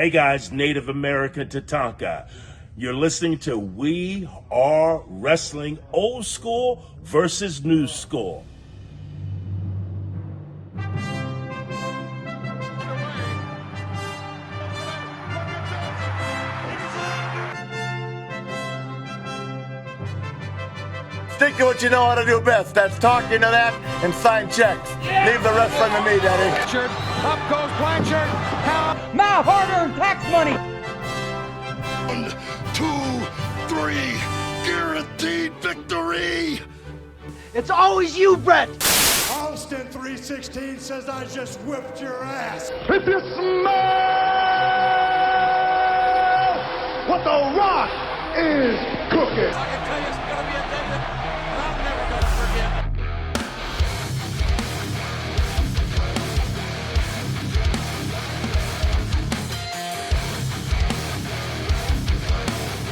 Hey guys, Native American Tatanka. You're listening to We Are Wrestling Old School versus New School. Stick to what you know how to do best. That's talk, you know that, and sign checks. Leave the rest on to me, Daddy. Up goes Blanchard. My hard-earned tax money. 1, 2, 3, guaranteed victory. It's always you, Brett. Austin 316 says I just whipped your ass. If you smell what the Rock is cooking. I can tell you it's going to be a day that I'm never going to forget.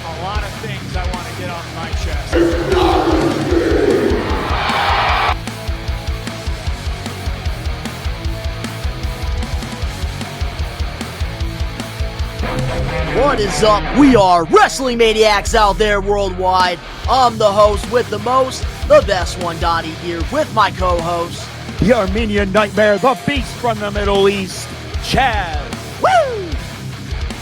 A lot of things I want to get off my chest. What is up? We are Wrestling Maniacs out there worldwide. I'm the host with the most, the best one, Donnie, here with my co-host, The Armenian Nightmare, the beast from the Middle East, Chaz. Woo!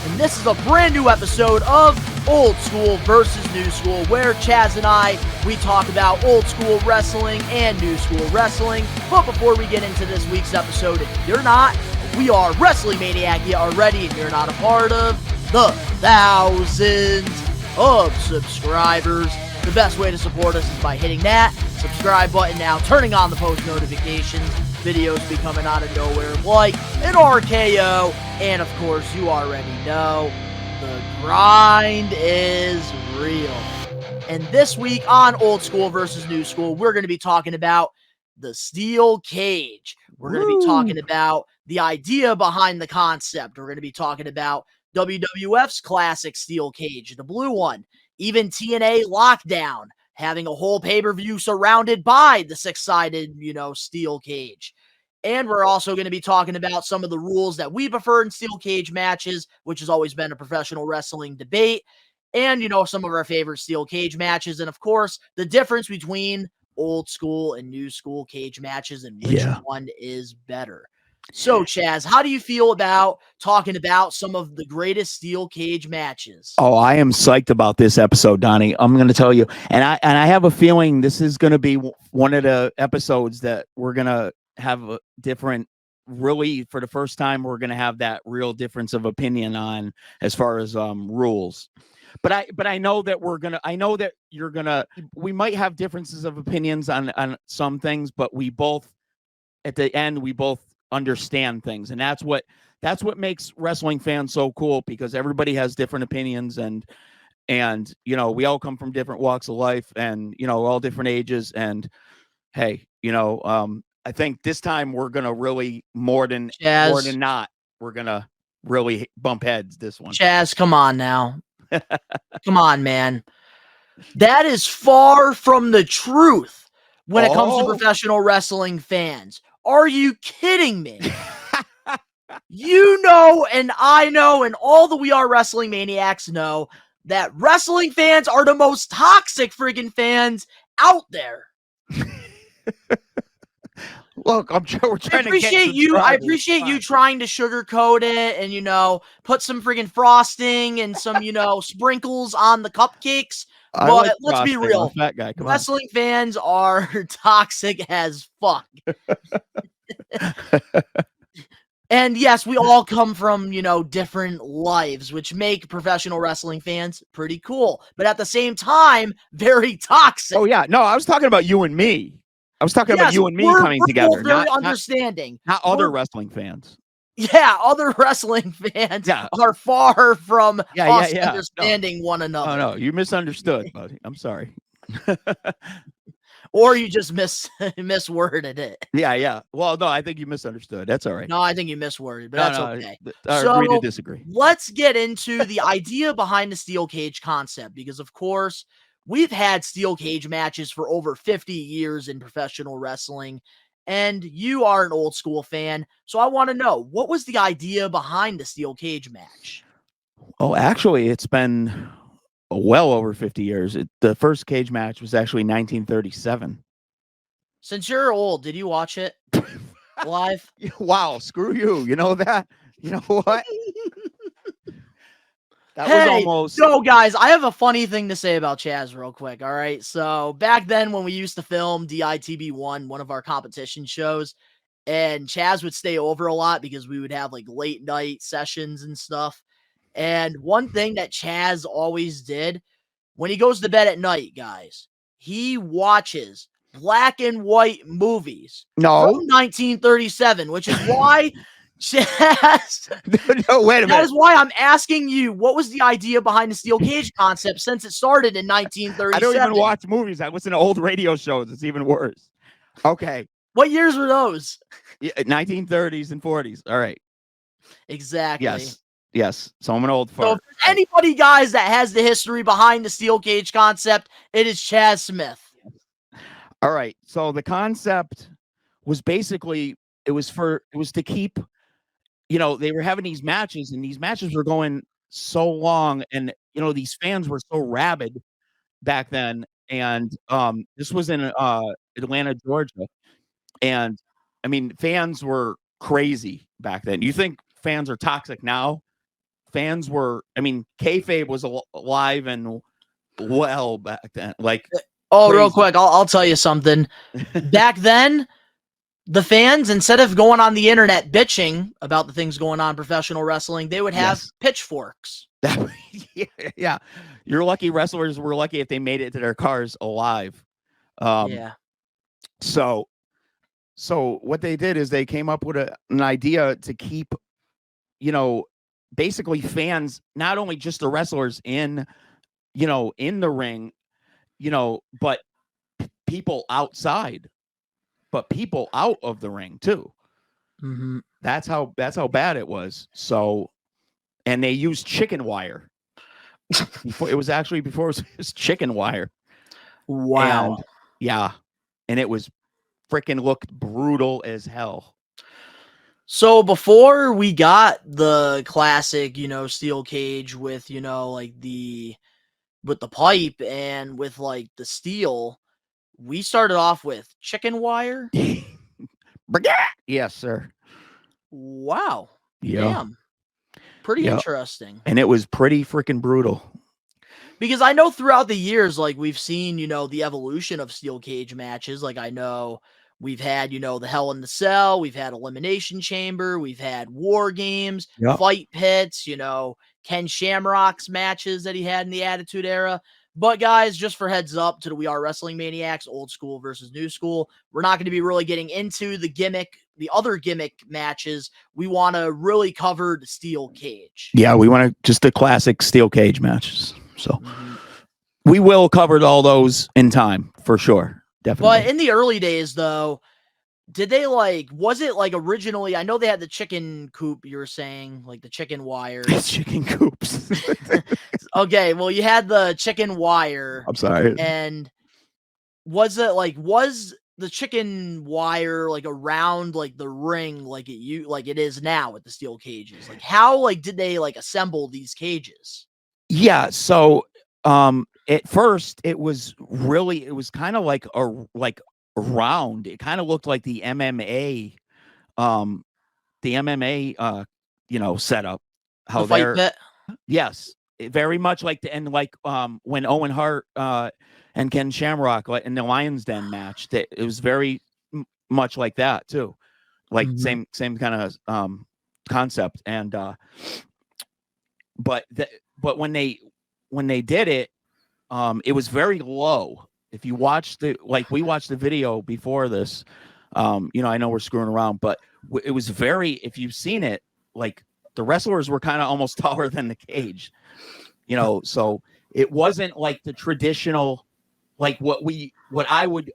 And this is a brand new episode of Old School versus New School, where Chaz and I, we talk about old school wrestling and new school wrestling. But before we get into this week's episode, if you're not, We Are Wrestling Maniac yet already, and you're not a part of the thousands of subscribers, the best way to support us is by hitting that subscribe button now, turning on the post notifications. Videos be coming out of nowhere like an RKO, and of course you already know the grind is real. And this week on Old School versus New School, we're going to be talking about the steel cage. We're going to be talking about the idea behind the concept. We're going to be talking about WWF's classic steel cage, the blue one, even TNA Lockdown, having a whole pay-per-view surrounded by the six-sided, steel cage. And we're also going to be talking about some of the rules that we prefer in steel cage matches, which has always been a professional wrestling debate, and, some of our favorite steel cage matches, and of course, the difference between old school and new school cage matches and which one is better. So, Chaz, how do you feel about talking about some of the greatest steel cage matches? Oh, I am psyched about this episode, Donnie. I'm going to tell you, and I have a feeling this is going to be one of the episodes that we're going to have a different, really, for the first time, we're going to have that real difference of opinion on as far as rules. But I know that we might have differences of opinions on some things, but we both, at the end, we both understand things, and that's what makes wrestling fans so cool, because everybody has different opinions, and we all come from different walks of life, and all different ages, and hey, I think this time we're gonna really more than not, we're gonna really bump heads this one. Chaz, come on now. Come on, man. That is far from the truth when it comes to professional wrestling fans. Are you kidding me? And I know, and all the We Are Wrestling Maniacs know that wrestling fans are the most toxic freaking fans out there. Look, I'm sure we're trying to get I appreciate you trying to sugarcoat it and, put some freaking frosting and some, sprinkles on the cupcakes. But let's be real. Fat guy. Come Wrestling fans are toxic as fuck. And yes, we all come from, different lives, which make professional wrestling fans pretty cool. But at the same time, very toxic. Oh, yeah. No, I was talking about you and me. I was talking about you and me coming together. Very understanding. Not other wrestling fans. Yeah, other wrestling fans are far from us understanding one another. Oh, no, you misunderstood, buddy. I'm sorry. Or you just misworded it. Yeah. Well, no, I think you misunderstood. That's all right. No, I think you misworded, but that's okay. I agree to disagree. Let's get into the idea behind the steel cage concept, because, of course, we've had steel cage matches for over 50 years in professional wrestling, and you are an old school fan. So I want to know, what was the idea behind the steel cage match? Oh, actually, it's been well over 50 years. The first cage match was actually 1937. Since you're old, did you watch it live? Wow, screw you. You know that? You know what? That was Hey, almost. so guys, I have a funny thing to say about Chaz real quick. All right. So back then when we used to film DITB1, one of our competition shows, and Chaz would stay over a lot because we would have like late night sessions and stuff. And one thing that Chaz always did when he goes to bed at night, guys, he watches black and white movies No. from 1937, which is why Chaz. No, wait a That is minute. why I'm asking you, what was the idea behind the steel cage concept since it started in 1937? I don't even watch movies. I listen to old radio shows. It's even worse. Okay. What years were those? Yeah, 1930s and 40s. All right. Exactly. Yes. Yes. So I'm an old So fart. if there's anybody, guys, that has the history behind the steel cage concept, it is Chaz Smith. All right. So the concept was basically it was to keep, they were having these matches, and these matches were going so long, and these fans were so rabid back then. And this was in Atlanta, Georgia. And I mean, fans were crazy back then. You think fans are toxic now? Fans were, kayfabe was alive and well back then. Like, Oh, real crazy. quick, I'll tell you something. Back then, the fans, instead of going on the internet bitching about the things going on in professional wrestling, they would have pitchforks. Yeah. You're lucky. Wrestlers were lucky if they made it to their cars alive. Yeah. So what they did is they came up with an idea to keep, basically fans, not only just the wrestlers in the ring, but people outside, but people out of the ring too. Mm-hmm. That's how bad it was. So, and they used chicken wire. It was chicken wire. Wow. And, yeah. And it was freaking looked brutal as hell. So before we got the classic, steel cage with, like with the pipe and with like the steel, we started off with chicken wire. Yes, sir. Wow. Yeah. Damn. Pretty interesting. And it was pretty freaking brutal. Because I know throughout the years, like we've seen, the evolution of steel cage matches. Like I know we've had, the Hell in the Cell, we've had Elimination Chamber, we've had War Games, Fight Pits, Ken Shamrock's matches that he had in the Attitude Era. But guys, just for heads up to the We Are Wrestling Maniacs, old school versus new school, we're not going to be really getting into the other gimmick matches. We want to really cover the steel cage. Yeah, we want just the classic steel cage matches. So we will cover all those in time for sure. Definitely. But in the early days, though, did they was it originally? I know they had the chicken coop, you were saying, like the chicken wires. Chicken coops. Okay, well, you had the chicken wire. I'm sorry. And was it was the chicken wire around the ring like it is now with the steel cages? How did they assemble these cages? Yeah, so at first it was kind of like round. It kind of looked like the MMA setup. How the fight pit? Yes, very much like when Owen Hart and Ken Shamrock in the Lions Den match, it was very much like that too. Like same kind of concept. And but when they did it, it was very low. If you watch we watched the video before this, I know we're screwing around, but it was if you've seen it, the wrestlers were kind of almost taller than the cage, so it wasn't like the traditional, what I would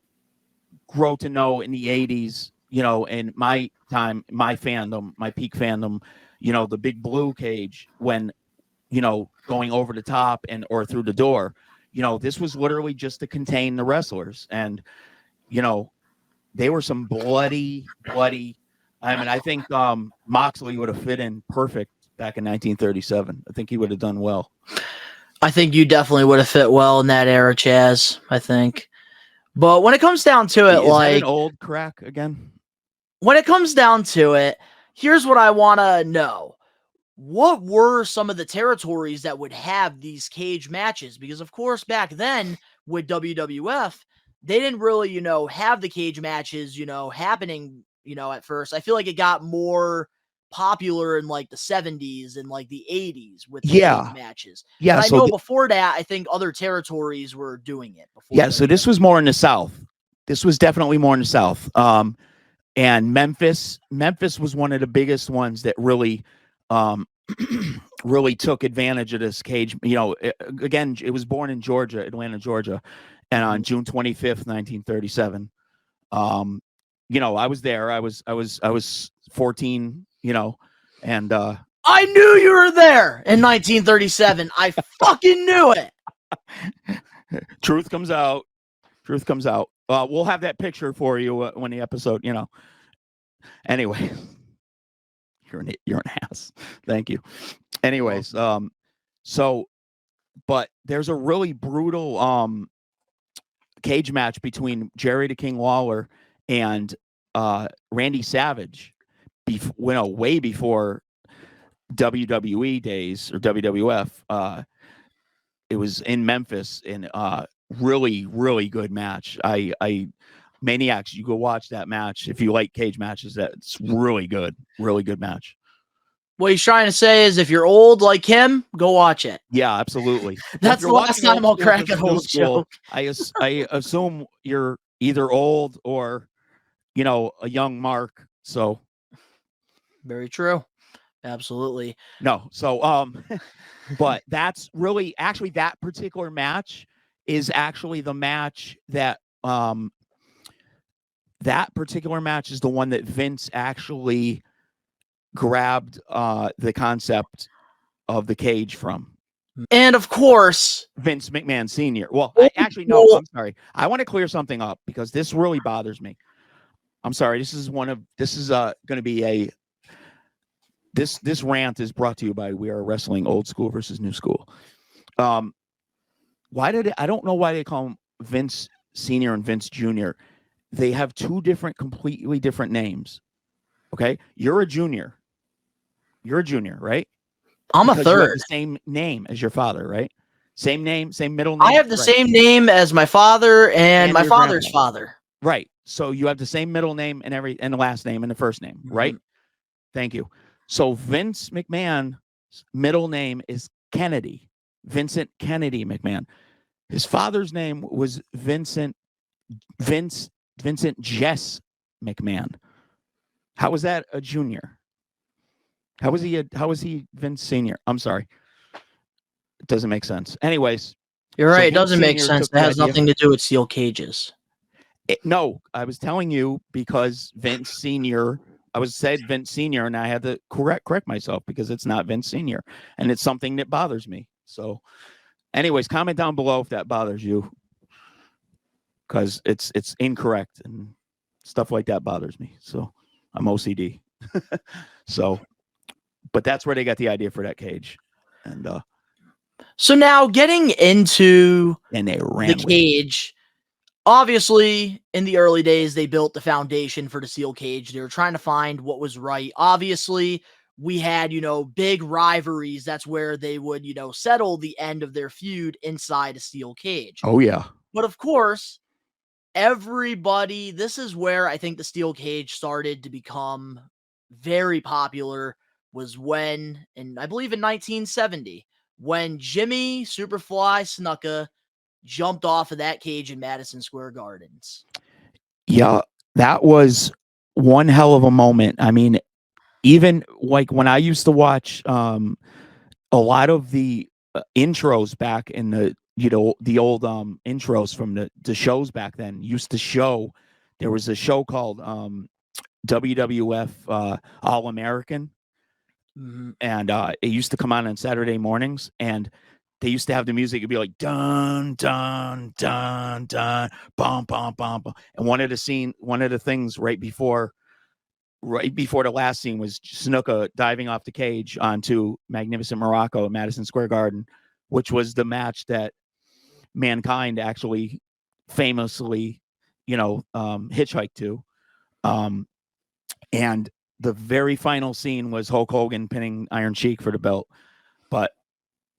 grow to know in the 80s, in my time, my fandom, my peak fandom, the big blue cage when, going over the top or through the door, this was literally just to contain the wrestlers. And, they were some bloody. I mean, I think Moxley would have fit in perfect back in 1937. I think he would have done well. I think you definitely would have fit well in that era, Chaz. I think. But when it comes down to it, Is like that an old crack again? when it comes down to it, here's what I want to know. What were some of the territories that would have these cage matches? Because, of course, back then with WWF, they didn't really, have the cage matches, happening, at first. I feel like it got more popular in like the 70s and like the 80s with the cage matches. Yeah. But I So know before that, I think other territories were doing it. so this was more in the South. This was definitely more in the South. And Memphis was one of the biggest ones that really, really took advantage of this cage. Again, it was born in Georgia, Atlanta, Georgia, and on June 25th, 1937. I was there. I was 14. And I knew you were there in 1937. I fucking knew it. Truth comes out. We'll have that picture for you when the episode, Anyway, you're an ass. Thank you. Anyways, but there's a really brutal cage match between Jerry the King Lawler and Randy Savage, way before WWE days or WWF. It was in Memphis, and really, really good match. Maniacs, you go watch that match if you like cage matches. That's really good match. What he's trying to say is if you're old like him, go watch it. Yeah, absolutely. That's the last time I'll crack an old joke. I assume you're either old or, a young Mark. So very true. Absolutely. No. So, but that's really actually that particular match is actually the match that, that particular match is the one that Vince actually grabbed the concept of the cage from. And of course, Vince McMahon Sr. Well, no, I'm sorry. I want to clear something up because this really bothers me. I'm sorry. This is going to be this rant is brought to you by We Are Wrestling Old School versus New School. I don't know why they call him Vince Sr. and Vince Jr. They have two completely different names. Okay. You're a junior, right? I'm because a third. You have the same name as your father, right? Same name, same middle name. I have the same name as my father and my father's father. Right. So you have the same middle name and the last name and the first name, right? Thank you. So Vince McMahon's middle name is Kennedy, Vincent Kennedy McMahon. His father's name was Vincent Jess McMahon. How was that a junior? How was he Vince Senior? I'm sorry. It doesn't make sense. Anyways. You're right. It doesn't make sense. It has nothing to do with steel cages. No, I was telling you because Vince Senior, said Vince Senior, and I had to correct myself because it's not Vince Senior, and it's something that bothers me. So anyways, comment down below if that bothers you. Because it's incorrect and stuff like that bothers me. So I'm OCD. So, but that's where they got the idea for that cage. And so now getting into the cage, obviously in the early days, they built the foundation for the steel cage. They were trying to find what was right. Obviously, we had, big rivalries. That's where they would, settle the end of their feud inside a steel cage. Oh, yeah. But of course, this is where I think the steel cage started to become very popular, was when, and I believe in 1970, when Jimmy Superfly Snuka jumped off of that cage in Madison Square Gardens. Yeah, that was one hell of a moment. I mean, even like when I used to watch a lot of the intros back in the old intros from the shows back then used to show, there was a show called WWF All American. And it used to come on Saturday mornings, and they used to have the music. It'd be like dun dun dun dun, bum bum bum bum. And one of the things right before the last scene was Snuka diving off the cage onto Magnificent Morocco at Madison Square Garden, which was the match that Mankind actually famously, hitchhiked to. And the very final scene was Hulk Hogan pinning Iron Sheik for the belt. But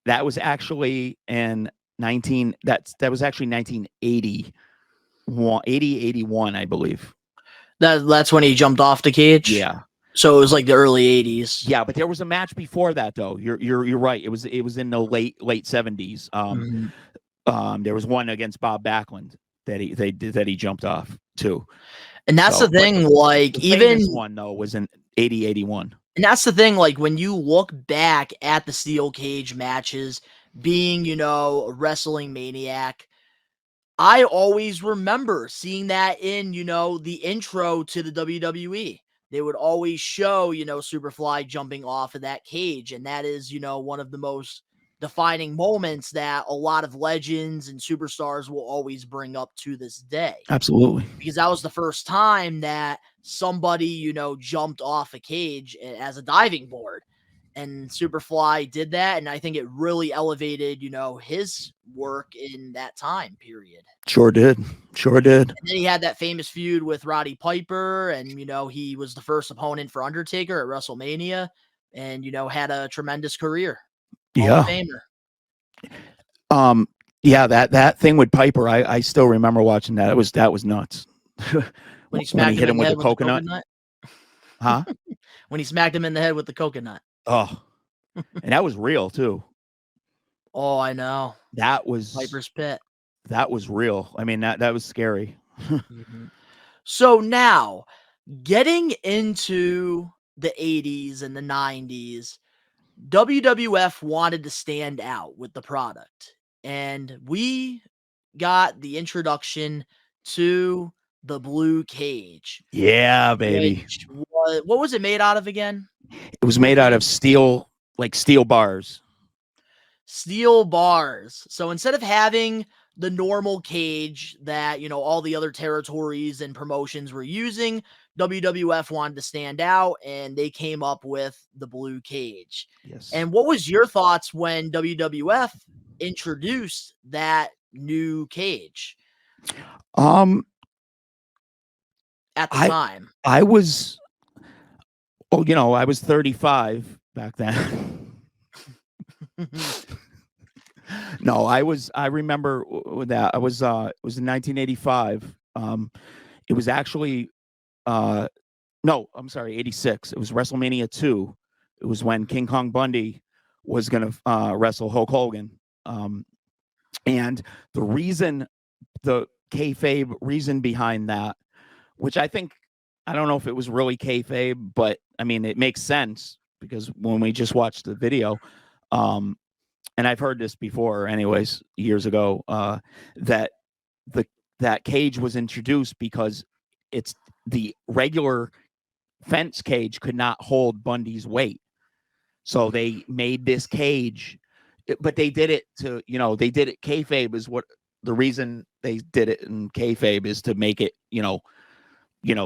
that was actually in 1980, 81, I believe. That's when he jumped off the cage. Yeah. So it was like the early 80s. Yeah, but there was a match before that though. You're right. It was in the late 70s. There was one against Bob Backlund that he jumped off too. And that's the thing, like, the even one though was in 81. And that's the thing, like, when you look back at the steel cage matches, being, a wrestling maniac, I always remember seeing that in, the intro to the WWE. They would always show, Superfly jumping off of that cage. And that is, one of the most defining moments that a lot of legends and superstars will always bring up to this day. Absolutely. Because that was the first time that somebody, jumped off a cage as a diving board. And Superfly did that. And I think it really elevated, his work in that time period. Sure did. And then he had that famous feud with Roddy Piper. And, he was the first opponent for Undertaker at WrestleMania. And, had a tremendous career. Hall of Famer. Yeah, that thing with Piper, I still remember watching that. That was nuts. When he hit him with the coconut. Huh? When he smacked him in the head with the coconut. Oh, and that was real too. Oh, I know. That was Piper's Pit. That was real. I mean, that was scary. So now, getting into the 80s and the 90s, WWF wanted to stand out with the product. And we got the introduction to the blue cage. Yeah, baby. What was it made out of again? It was made out of steel, like steel bars. Steel bars. So instead of having the normal cage that, all the other territories and promotions were using, WWF wanted to stand out, and they came up with the blue cage. Yes. And what was your thoughts when WWF introduced that new cage? At the time. I was 35 back then. No, I remember that. It was in 1985. It was actually no, I'm sorry, 86. It was WrestleMania 2. It was when King Kong Bundy was going to wrestle Hulk Hogan. And the kayfabe reason behind that, which I don't know if it was really kayfabe, but I mean, it makes sense because when we just watched the video, and I've heard this before anyways, years ago, that that cage was introduced because it's the regular fence cage could not hold Bundy's weight. So they made this cage, but they did it to, they did it. Kayfabe is what the reason they did it in kayfabe is to make it,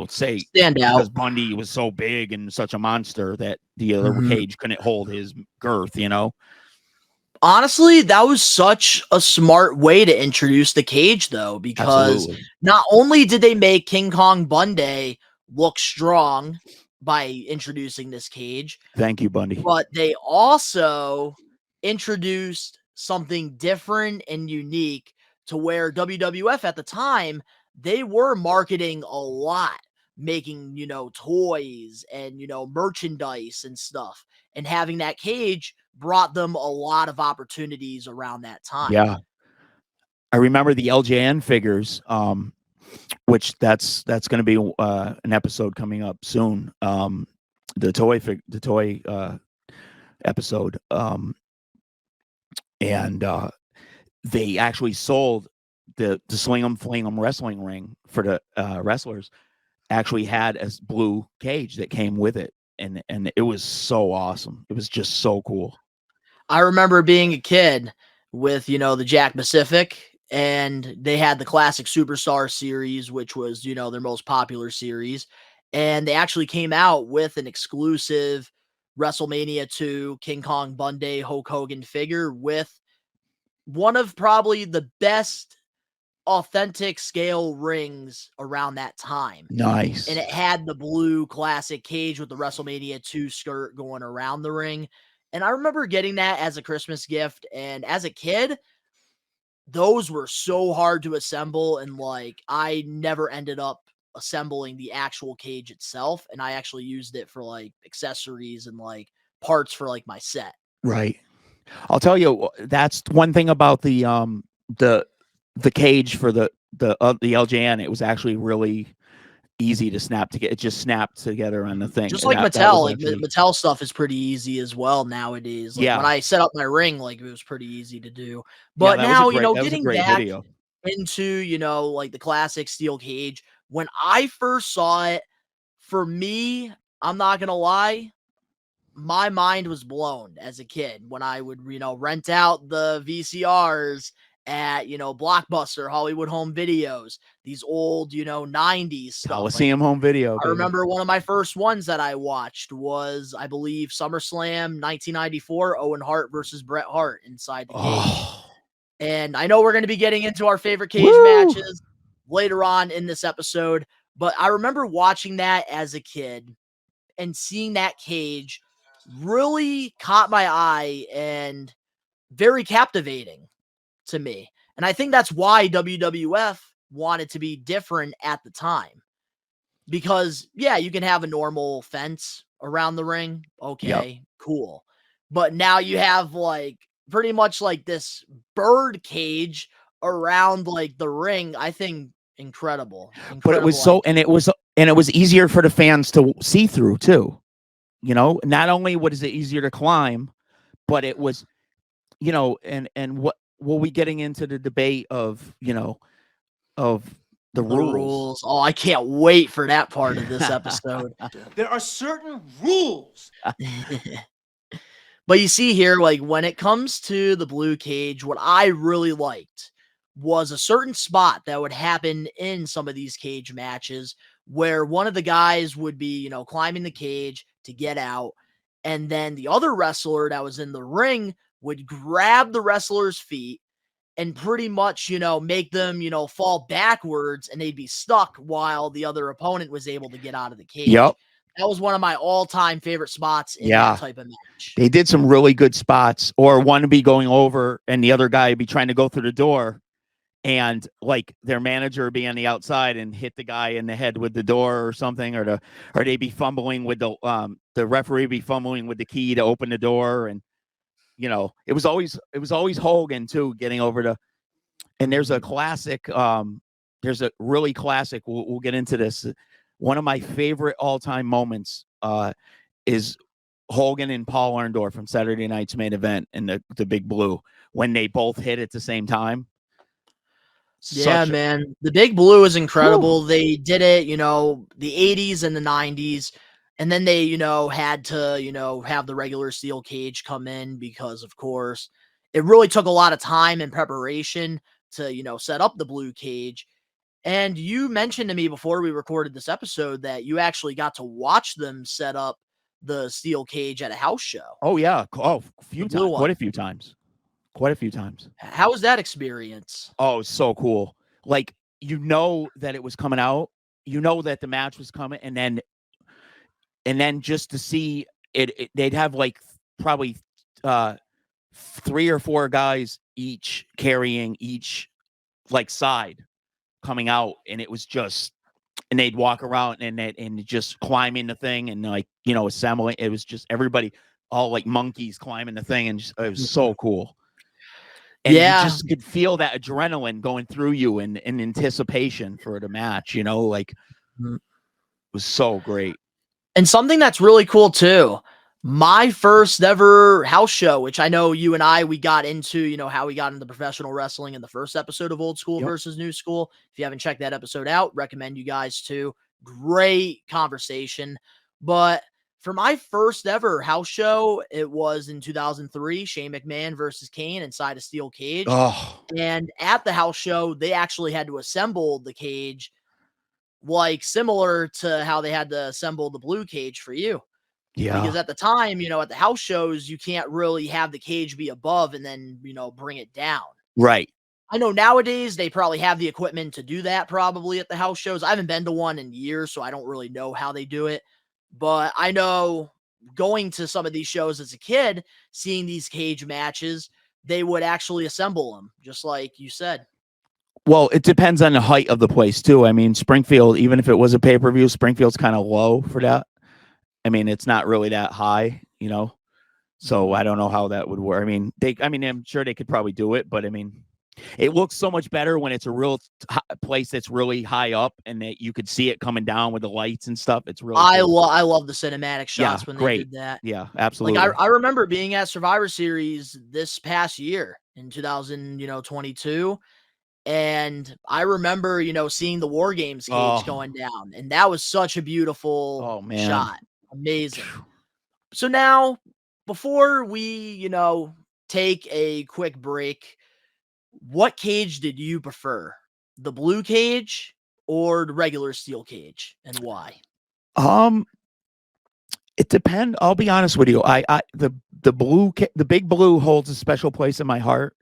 say stand out because Bundy was so big and such a monster that the other cage couldn't hold his girth, Honestly, that was such a smart way to introduce the cage, though, because not only did they make King Kong Bundy look strong by introducing this cage. Thank you, Bundy. But they also introduced something different and unique to where WWF at the time, they were marketing a lot, making, toys and, merchandise and stuff. And having that cage brought them a lot of opportunities around that time. Yeah. I remember the LJN figures, which that's going to be an episode coming up soon. The toy episode. And they actually sold the Sling 'em Fling 'em wrestling ring for the wrestlers. Actually had a blue cage that came with it, and it was so awesome. It was just so cool. I remember being a kid with, the Jack Pacific, and they had the Classic Superstar series, which was, their most popular series. And they actually came out with an exclusive WrestleMania 2 King Kong Bundy Hulk Hogan figure with one of probably the best authentic scale rings around that time. Nice. And it had the blue classic cage with the WrestleMania 2 skirt going around the ring. And I remember getting that as a Christmas gift. And as a kid, those were so hard to assemble. And like, I never ended up assembling the actual cage itself. And I actually used it for like accessories and like parts for like my set. Right. I'll tell you, that's one thing about the cage for the LJN. It was actually really easy to snap together. It just snapped together on the thing. Just like Mattel, like Mattel stuff is pretty easy as well nowadays. Like when I set up my ring, like it was pretty easy to do. But now, getting back into, like the classic steel cage, when I first saw it, for me, I'm not going to lie, my mind was blown as a kid when I would, rent out the VCRs at, Blockbuster, Hollywood Home Videos, these old, 90s stuff. Coliseum Home Video. I remember one of my first ones that I watched was, I believe, SummerSlam 1994, Owen Hart versus Bret Hart inside the cage. And I know we're going to be getting into our favorite cage matches later on in this episode, but I remember watching that as a kid and seeing that cage really caught my eye and very captivating to me. And I think that's why WWF wanted to be different at the time. Because, you can have a normal fence around the ring. Okay, cool. But now you have like pretty much like this bird cage around like the ring. I think incredible. But it was and it was easier for the fans to see through too. Not only was it easier to climb, but it was, and what will we getting into the debate of, of the rules. Oh, I can't wait for that part of this episode. There are certain rules. But you see here, like when it comes to the blue cage, what I really liked was a certain spot that would happen in some of these cage matches where one of the guys would be, climbing the cage to get out. And then the other wrestler that was in the ring would grab the wrestler's feet and pretty much, make them, fall backwards and they'd be stuck while the other opponent was able to get out of the cage. Yep. That was one of my all-time favorite spots in that type of match. They did some really good spots, or one would be going over and the other guy would be trying to go through the door and like their manager would be on the outside and hit the guy in the head with the door or something, or they'd be fumbling with the referee would be fumbling with the key to open the door. And, it was always Hogan too, getting over to, and there's a classic, there's a really classic, we'll get into this. One of my favorite all-time moments is Hogan and Paul Orndorff from Saturday Night's Main Event in the Big Blue when they both hit at the same time. Man. The Big Blue is incredible. They did it, the 80s and the 90s. And then they, had to, have the regular steel cage come in because, of course, it really took a lot of time and preparation to, set up the blue cage. And you mentioned to me before we recorded this episode that you actually got to watch them set up the steel cage at a house show. Oh, yeah. Oh, quite a few times. How was that experience? Oh, so cool. Like, that it was coming out, that the match was coming, and then just to see it they'd have like probably 3 or 4 guys each carrying each like side coming out, and it was just, and they'd walk around and just climbing the thing and like, assembling. It was just everybody all like monkeys climbing the thing, and it was so cool. And you just could feel that adrenaline going through you in anticipation for the match, like it was so great. And something that's really cool too, my first ever house show, which I know you and we got into, how we got into professional wrestling in the first episode of Old School versus New School. If you haven't checked that episode out, recommend you guys to. Great conversation. But for my first ever house show, it was in 2003, Shane McMahon versus Kane inside a steel cage. Oh, And at the house show, they actually had to assemble the cage like similar to how they had to assemble the blue cage for you. Because yeah. at the time, at the house shows, you can't really have the cage be above and then, bring it down. Right. I know nowadays they probably have the equipment to do that probably at the house shows. I haven't been to one in years, so I don't really know how they do it. But I know going to some of these shows as a kid, seeing these cage matches, they would actually assemble them, just like you said. Well, it depends on the height of the place too. I mean, Springfield, even if it was a pay-per-view, Springfield's kind of low for that. I mean, it's not really that high, So I don't know how that would work. I mean, I'm sure they could probably do it, but I mean, it looks so much better when it's a real place that's really high up and that you could see it coming down with the lights and stuff. It's really cool. I love the cinematic shots when they did that. Yeah, absolutely. Like I remember being at Survivor Series this past year in 2022. And I remember, seeing the War Games cage going down. And that was such a beautiful shot. Amazing. So now, before we, take a quick break, what cage did you prefer? The blue cage or the regular steel cage, and why? It depends. I'll be honest with you. The big blue holds a special place in my heart,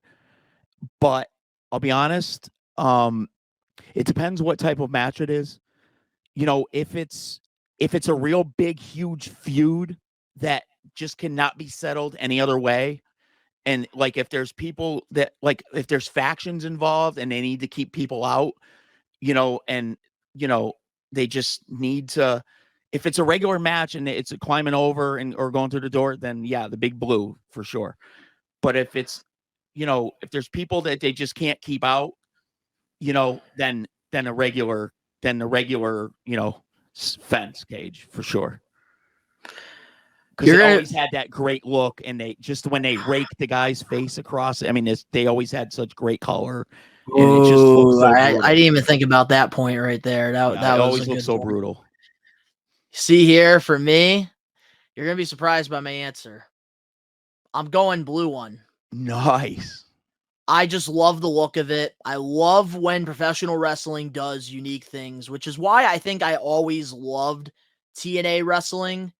but I'll be honest. It depends what type of match it is. If it's a real big, huge feud that just cannot be settled any other way. And like, if there's people that if there's factions involved and they need to keep people out, they just need to, if it's a regular match and it's climbing over or going through the door, then yeah, the big blue for sure. But if it's, if there's people that they just can't keep out, then the regular, fence cage for sure. Because they always had that great look, and when they rake the guy's face across, I mean, they always had such great color, and it just looks so brutal. I didn't even think about that point right there. That always looks so brutal. See here, for me, you're gonna be surprised by my answer. I'm going blue one. Nice. I just love the look of it. I love when professional wrestling does unique things, which is why I think I always loved TNA wrestling.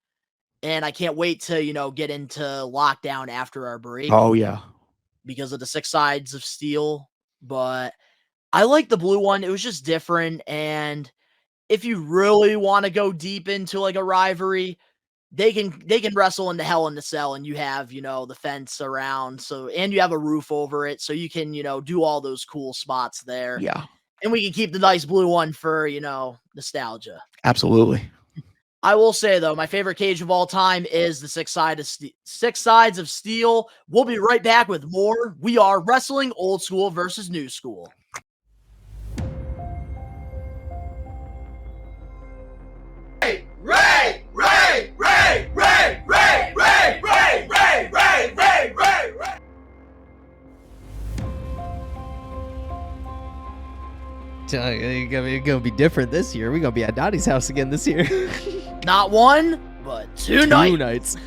And I can't wait to, get into Lockdown after our break. Oh, yeah. Because of the 6 sides of steel. But I like the blue one. It was just different. And if you really want to go deep into like a rivalry, they can wrestle in the Hell in the Cell, and you have, the fence around. And you have a roof over it. So you can, do all those cool spots there. Yeah. And we can keep the nice blue one for, nostalgia. Absolutely. I will say, though, my favorite cage of all time is the 6 sides of steel. We'll be right back with more. We are wrestling old school versus new school. It's gonna be different this year. We're gonna be at Donnie's house again this year. Not one, but two nights.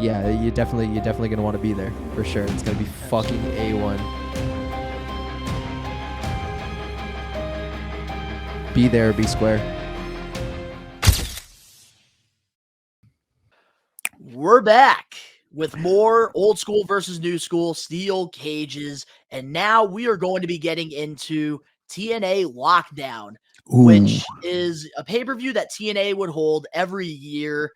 Yeah, you're definitely gonna want to be there for sure. It's gonna be fucking A1. Be there, be square. We're back with more old school versus new school steel cages, and now we are going to be getting into TNA Lockdown, which is a pay-per-view that TNA would hold every year,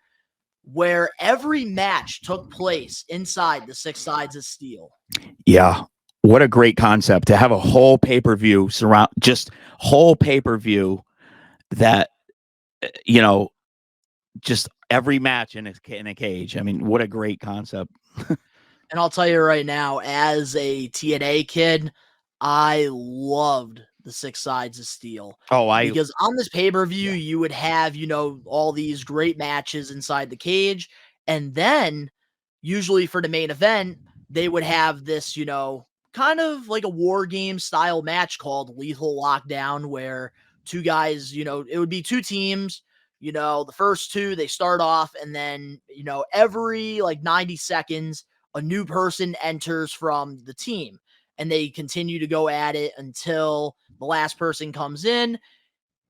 where every match took place inside the 6 sides of steel. Yeah. What a great concept to have a whole pay-per-view whole pay-per-view that, just every match in a cage. I mean, what a great concept. And I'll tell you right now, as a TNA kid, I loved the 6 sides of steel. Because on this pay-per-view, you would have, all these great matches inside the cage. And then usually for the main event, they would have this, kind of like a war game style match called Lethal Lockdown, where two guys, it would be two teams. The first two, they start off, and then, every like 90 seconds, a new person enters from the team, and they continue to go at it until the last person comes in,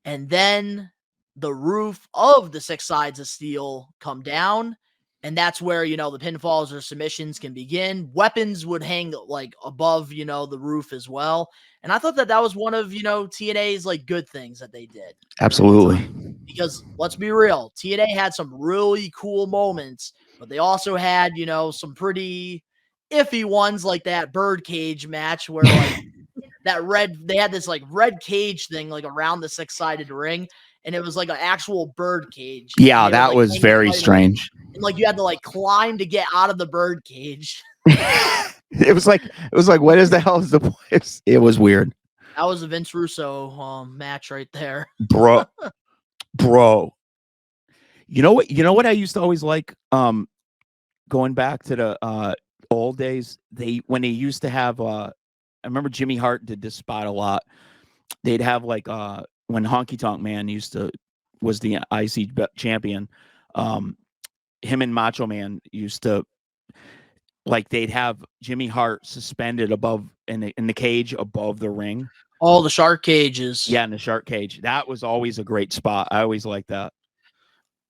and then the roof of the 6 sides of steel come down, and that's where, the pinfalls or submissions can begin. Weapons would hang like above, the roof as well. And I thought that was one of, TNA's like good things that they did. Absolutely. Because let's be real, TNA had some really cool moments, but they also had, some pretty iffy ones, like that birdcage match where like they had this like red cage thing like around the 6-sided ring, and it was like an actual bird cage. Yeah, that like, was very strange. And like you had to like climb to get out of the bird cage. It was like, what is the hell is the place? It was weird. That was a Vince Russo match right there. Bro. You know what I used to always like? Going back to the old days, when they used to have I remember Jimmy Hart did this spot a lot. They'd have like when Honky Tonk Man was the IC champion, him and Macho Man used to, like, they'd have Jimmy Hart suspended above in the cage above the ring. All the shark cages. Yeah, in the shark cage. That was always a great spot. I always liked that.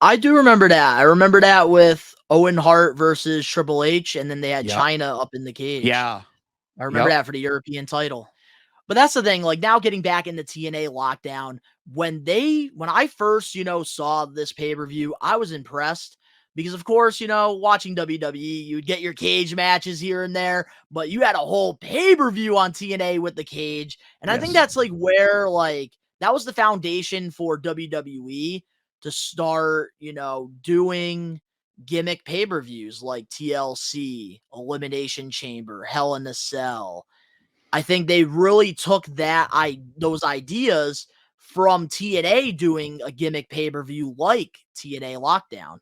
I do remember that. I remember that with Owen Hart versus Triple H, and then they had China up in the cage. Yeah. I remember that for the European title. But that's the thing, like now getting back into TNA Lockdown, when I first, saw this pay-per-view, I was impressed because, of course, watching WWE, you'd get your cage matches here and there, but you had a whole pay-per-view on TNA with the cage. And I think that's like where, like, that was the foundation for WWE to start, doing gimmick pay-per-views like TLC, Elimination Chamber, Hell in a Cell. I think they really took those ideas from TNA doing a gimmick pay-per-view like TNA Lockdown.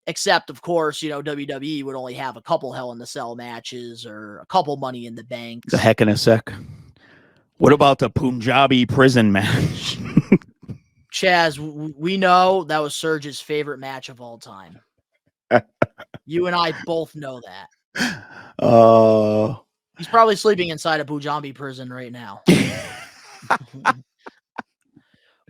Except, of course, WWE would only have a couple Hell in a Cell matches or a couple Money in the Banks. The heck in a sec. What about the Punjabi prison match? Chaz, we know that was Surge's favorite match of all time. You and I both know that. Oh. He's probably sleeping inside a Punjabi prison right now.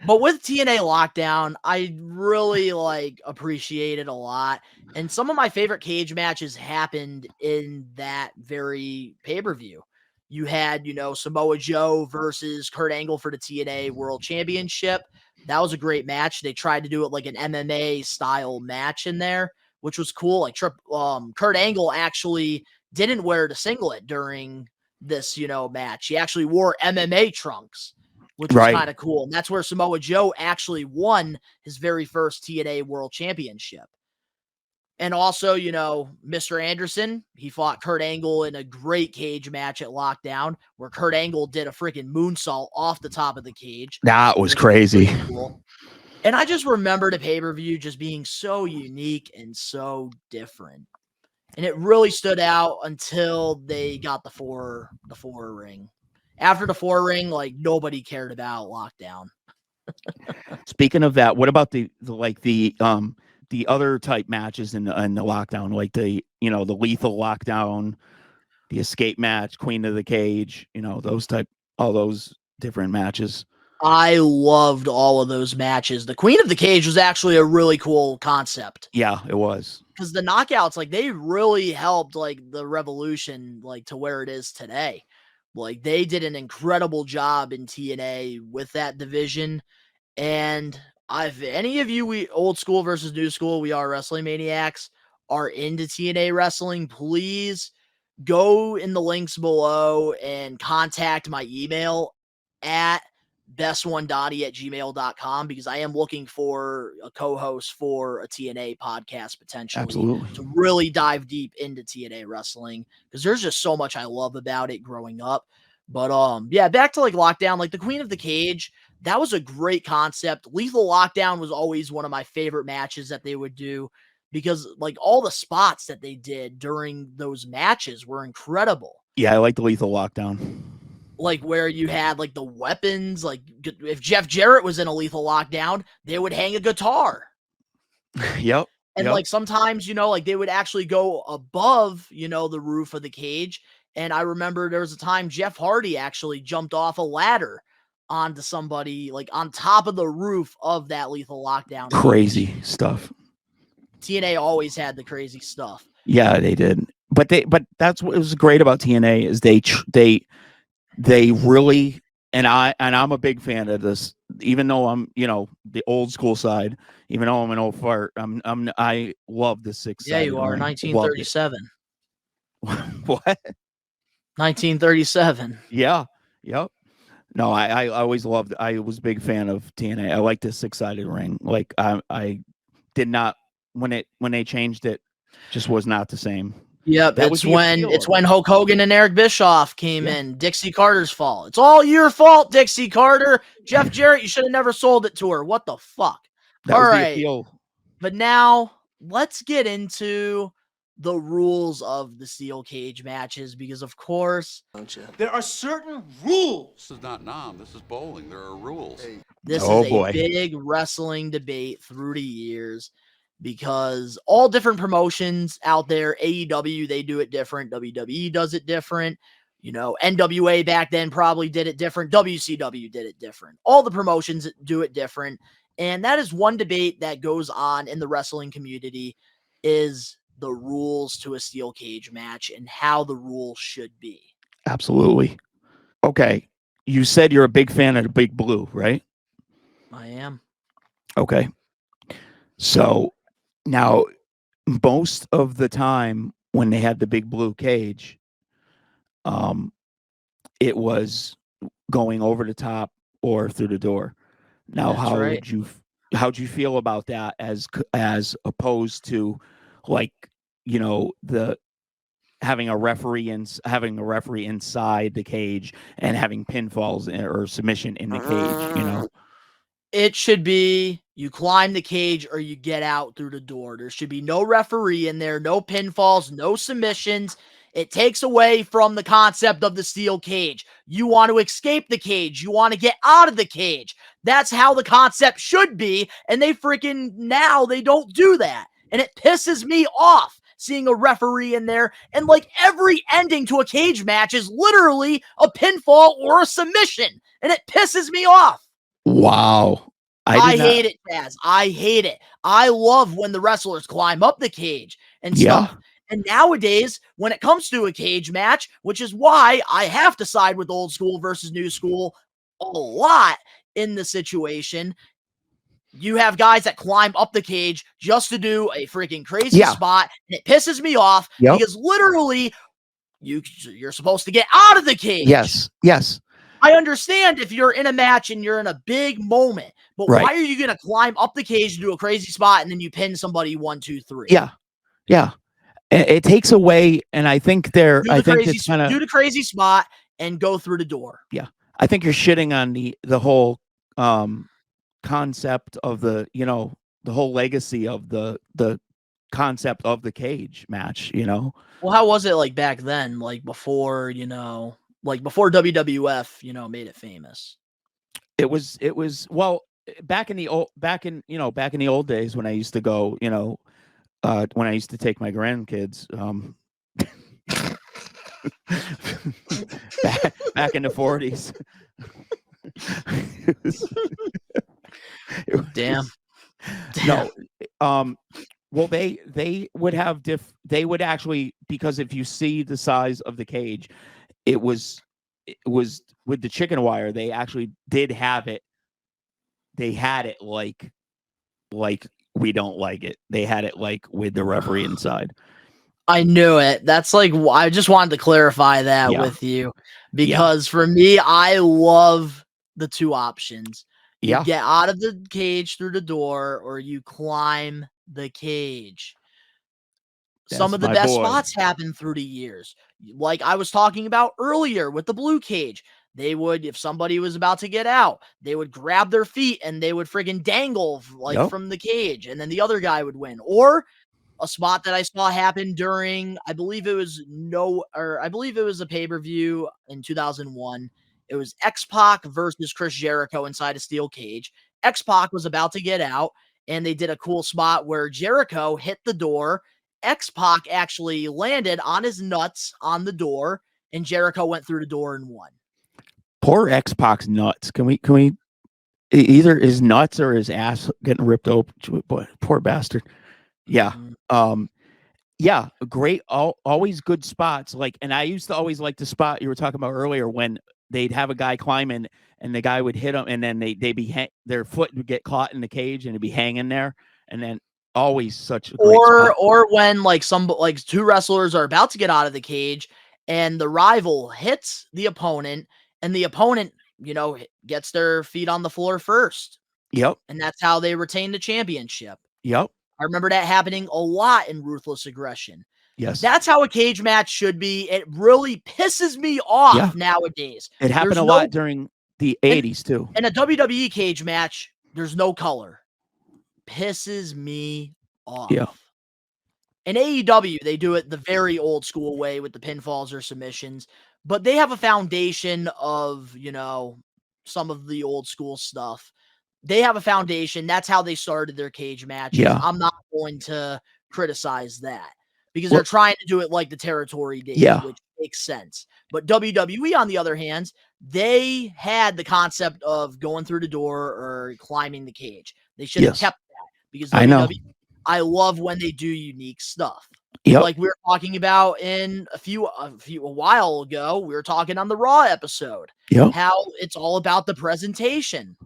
But with TNA Lockdown, I really appreciate it a lot. And some of my favorite cage matches happened in that very pay-per-view. You had, Samoa Joe versus Kurt Angle for the TNA World Championship. That was a great match. They tried to do it like an MMA style match in there, which was cool. Like Kurt Angle actually didn't wear the singlet during this, match. He actually wore MMA trunks, which was kind of cool. And that's where Samoa Joe actually won his very first TNA World Championship. And also, Mr. Anderson, he fought Kurt Angle in a great cage match at Lockdown, where Kurt Angle did a freaking moonsault off the top of the cage. That was crazy. Cool. And I just remember the pay-per-view just being so unique and so different. And it really stood out until they got the four ring. After the 4 ring, nobody cared about Lockdown. Speaking of that, what about the other type matches in the Lockdown, like the Lethal Lockdown, the Escape match, Queen of the Cage, all those different matches? I loved all of those matches. The Queen of the Cage was actually a really cool concept. Yeah, it was. Because the knockouts, they really helped the Revolution to where it is today. They did an incredible job in TNA with that division. And if any of you, we old school versus new school, we are wrestling maniacs, are into TNA wrestling, please go in the links below and contact my email at bestone.donnie@gmail.com, because I am looking for a co-host for a TNA podcast potentially. Absolutely. To really dive deep into TNA wrestling, because there's just so much I love about it growing up. But yeah, back to Lockdown, the Queen of the Cage, that was a great concept. Lethal Lockdown was always one of my favorite matches that they would do. because like all the spots that they did during those matches were incredible. Yeah, I like the lethal lockdown. Like where you had like the weapons, like if Jeff Jarrett was in a lethal lockdown, they would hang a guitar. Yep. And like sometimes, like they would actually go above, the roof of the cage. And I remember there was a time Jeff Hardy actually jumped off a ladder onto somebody like on top of the roof of that lethal lockdown. Crazy stuff. TNA always had the crazy stuff. Yeah, they did. But that's what was great about TNA is they really, and I'm a big fan of this, even though I'm, the old school side, even though I'm an old fart, I love the 6. Yeah, you are. 1937. What? 1937. Yeah. Yep. No, I always loved. I was a big fan of TNA. I like the 6-sided ring. Like I did not when they changed it, just was not the same. Yep, it's when Hulk Hogan and Eric Bischoff came in. Dixie Carter's fault. It's all your fault, Dixie Carter. Jeff Jarrett, you should have never sold it to her. What the fuck? All right. But now let's get into the rules of the steel cage matches because, of course, There are certain rules. This is not Nam. This is bowling. There are rules. this is a big wrestling debate through the years. Because all different promotions out there, AEW, they do it different. WWE does it different. NWA back then probably did it different. WCW did it different. All the promotions do it different. And that is one debate that goes on in the wrestling community is the rules to a steel cage match and how the rules should be. Absolutely. Okay. You said you're a big fan of the Big Blue, right? I am. Okay. So now, most of the time when they had the Big Blue cage, it was going over the top or through the door. Now, how'd you feel about that as opposed to like, the having a referee inside the cage and having pinfalls or submission in the cage, It should be you climb the cage or you get out through the door. There should be no referee in there, no pinfalls, no submissions. It takes away from the concept of the steel cage. You want to escape the cage. You want to get out of the cage. That's how the concept should be. And they don't do that. And it pisses me off seeing a referee in there. And like every ending to a cage match is literally a pinfall or a submission. And it pisses me off. Wow. I hate it, Chaz. I hate it. I love when the wrestlers climb up the cage and stuff. And nowadays, when it comes to a cage match, which is why I have to side with old school versus new school a lot in the situation, you have guys that climb up the cage just to do a freaking crazy spot. And it pisses me off because literally you're supposed to get out of the cage. Yes. I understand if you're in a match and you're in a big moment, but why are you going to climb up the cage to do a crazy spot and then you pin somebody 1, 2, 3? Yeah. It takes away, and I think it's kind of do the crazy spot and go through the door. Yeah, I think you're shitting on the whole concept of the whole legacy of the concept of the cage match. Well, how was it like back then? Like before, before WWF, made it famous. It was well back in the old days when I used to go, when I used to take my grandkids, back in the 40s. Damn. No. Well, they would have they would actually, because if you see the size of the cage, it was with the chicken wire, they actually did have it. They had it like we don't like it. They had it like with the referee inside. I knew it. That's like, I just wanted to clarify that with you because for me, I love the two options. You get out of the cage through the door or you climb the cage. Some of the best spots happen through the years. Like I was talking about earlier with the blue cage. They would, if somebody was about to get out, they would grab their feet and they would friggin' dangle from the cage, and then the other guy would win. Or a spot that I saw happen during, I believe it was a pay-per-view in 2001. It was X-Pac versus Chris Jericho inside a steel cage. X-Pac was about to get out, and they did a cool spot where Jericho hit the door. X-Pac actually landed on his nuts on the door, and Jericho went through the door and won. Poor X-Pac's nuts. Can we either his nuts or his ass getting ripped open? Boy, poor bastard. Yeah. Yeah, great. Always good spots. Like, and I used to always like the spot you were talking about earlier when they'd have a guy climbing and the guy would hit him, and then their foot would get caught in the cage and it'd be hanging there, and then always such a great spot. Or when like two wrestlers are about to get out of the cage and the rival hits the opponent, and the opponent, gets their feet on the floor first. Yep. And that's how they retain the championship. Yep. I remember that happening a lot in Ruthless Aggression. Yes. That's how a cage match should be. It really pisses me off nowadays. It happened a lot during the 80s too. In a WWE cage match, there's no color. Pisses me off. Yeah. In AEW, they do it the very old school way with the pinfalls or submissions, but they have a foundation of, some of the old school stuff. They have a foundation. That's how they started their cage matches. Yeah. I'm not going to criticize that because they're trying to do it like the territory days, which makes sense. But WWE, on the other hand, they had the concept of going through the door or climbing the cage. They should have kept that because I love when they do unique stuff. Yep. Like we were talking about in a while ago, we were talking on the Raw episode, how it's all about the presentation.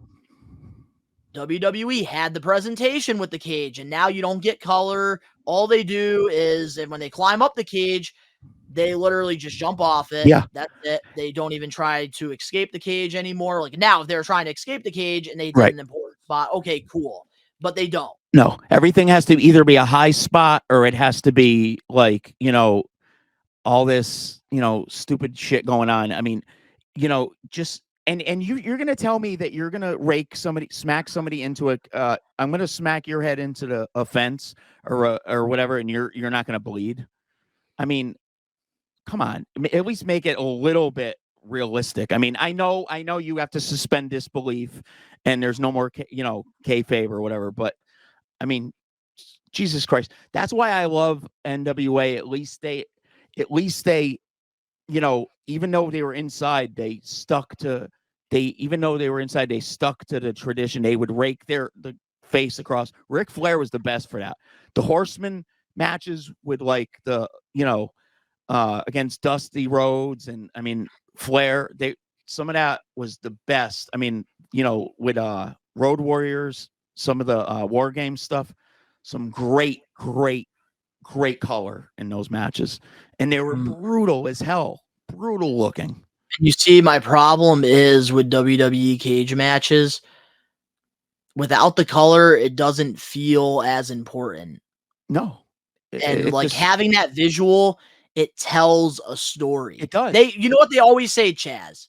WWE had the presentation with the cage, and now you don't get color. All they do is, and when they climb up the cage, they literally just jump off it. Yeah. That's it. They don't even try to escape the cage anymore. Like now, if they're trying to escape the cage and they did an important spot, okay, cool. But they don't. No, everything has to either be a high spot or it has to be like, all this, stupid shit going on. I mean, just and you're going to tell me that you're going to smack somebody into I'm going to smack your head into a fence or whatever, and you're not going to bleed. I mean, come on, at least make it a little bit realistic. I mean, I know you have to suspend disbelief and there's no more, kayfabe or whatever, but I mean, Jesus Christ. That's why I love NWA. At least they, even though they were inside, they stuck to the tradition. They would rake the face across. Ric Flair was the best for that. The Horseman matches with against Dusty Rhodes and Flair, some of that was the best. I mean, with Road Warriors, some of the War Game stuff, some great color in those matches. And they were brutal as hell. Brutal looking. You see, my problem is with WWE cage matches, without the color, it doesn't feel as important. No. And having that visual, it tells a story. It does. You know what they always say, Chaz?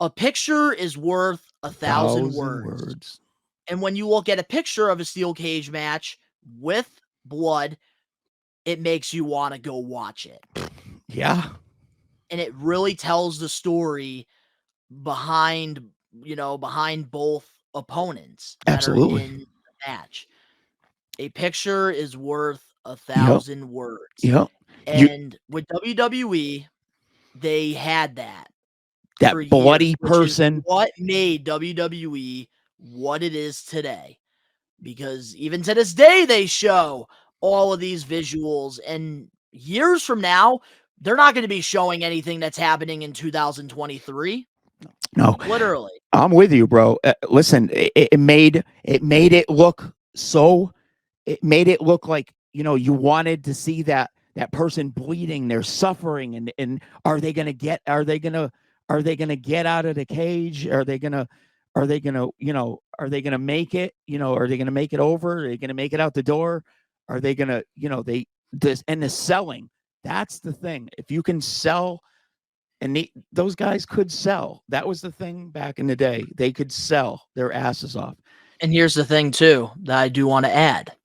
A picture is worth 1,000 words. And when you look at a picture of a steel cage match with blood, it makes you want to go watch it. Yeah. And it really tells the story behind both opponents that are in the match. A picture is worth 1,000 words. Yep. And with WWE, they had that. That bloody person. What made WWE what it is today. Because even to this day, they show all of these visuals. And years from now, they're not going to be showing anything that's happening in 2023. No. Literally. I'm with you, bro. Listen, it made it look like, you wanted to see that person bleeding, they're suffering, and are they going to get out of the cage? Are they going to make it? Are they going to make it over? Are they going to make it out the door? Are they going to, and the selling, that's the thing. If you can sell, and those guys could sell. That was the thing back in the day. They could sell their asses off. And here's the thing too, that I do want to add.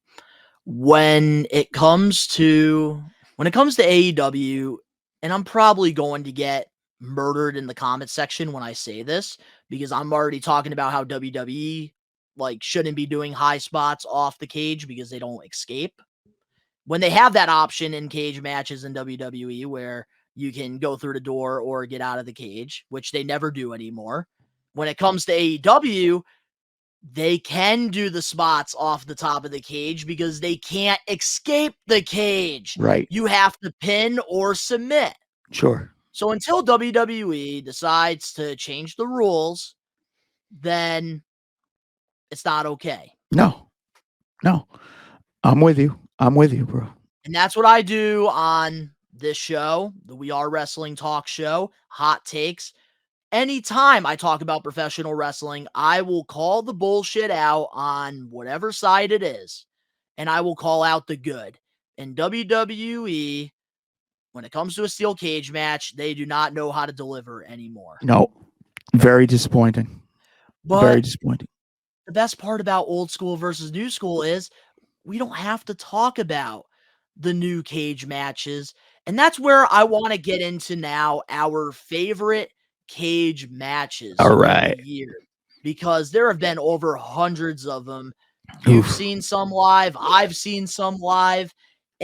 when it comes to AEW, and I'm probably going to get murdered in the comment section when I say this, because I'm already talking about how WWE like shouldn't be doing high spots off the cage because they don't escape. When they have that option in cage matches in WWE where you can go through the door or get out of the cage, which they never do anymore. When it comes to AEW, they can do the spots off the top of the cage because they can't escape the cage. Right. You have to pin or submit. Sure. So until WWE decides to change the rules, then it's not okay. No. I'm with you, bro. And that's what I do on this show, the We Are Wrestling Talk Show, Hot Takes. Anytime I talk about professional wrestling, I will call the bullshit out on whatever side it is, and I will call out the good. In WWE, when it comes to a steel cage match, they do not know how to deliver anymore. No. Very disappointing. Very But disappointing. the best part about old school versus new school is we don't have to talk about the new cage matches. And that's where I want to get into now our favorite cage matches All of right. the year, because there have been over hundreds of them. You've seen some live, I've seen some live,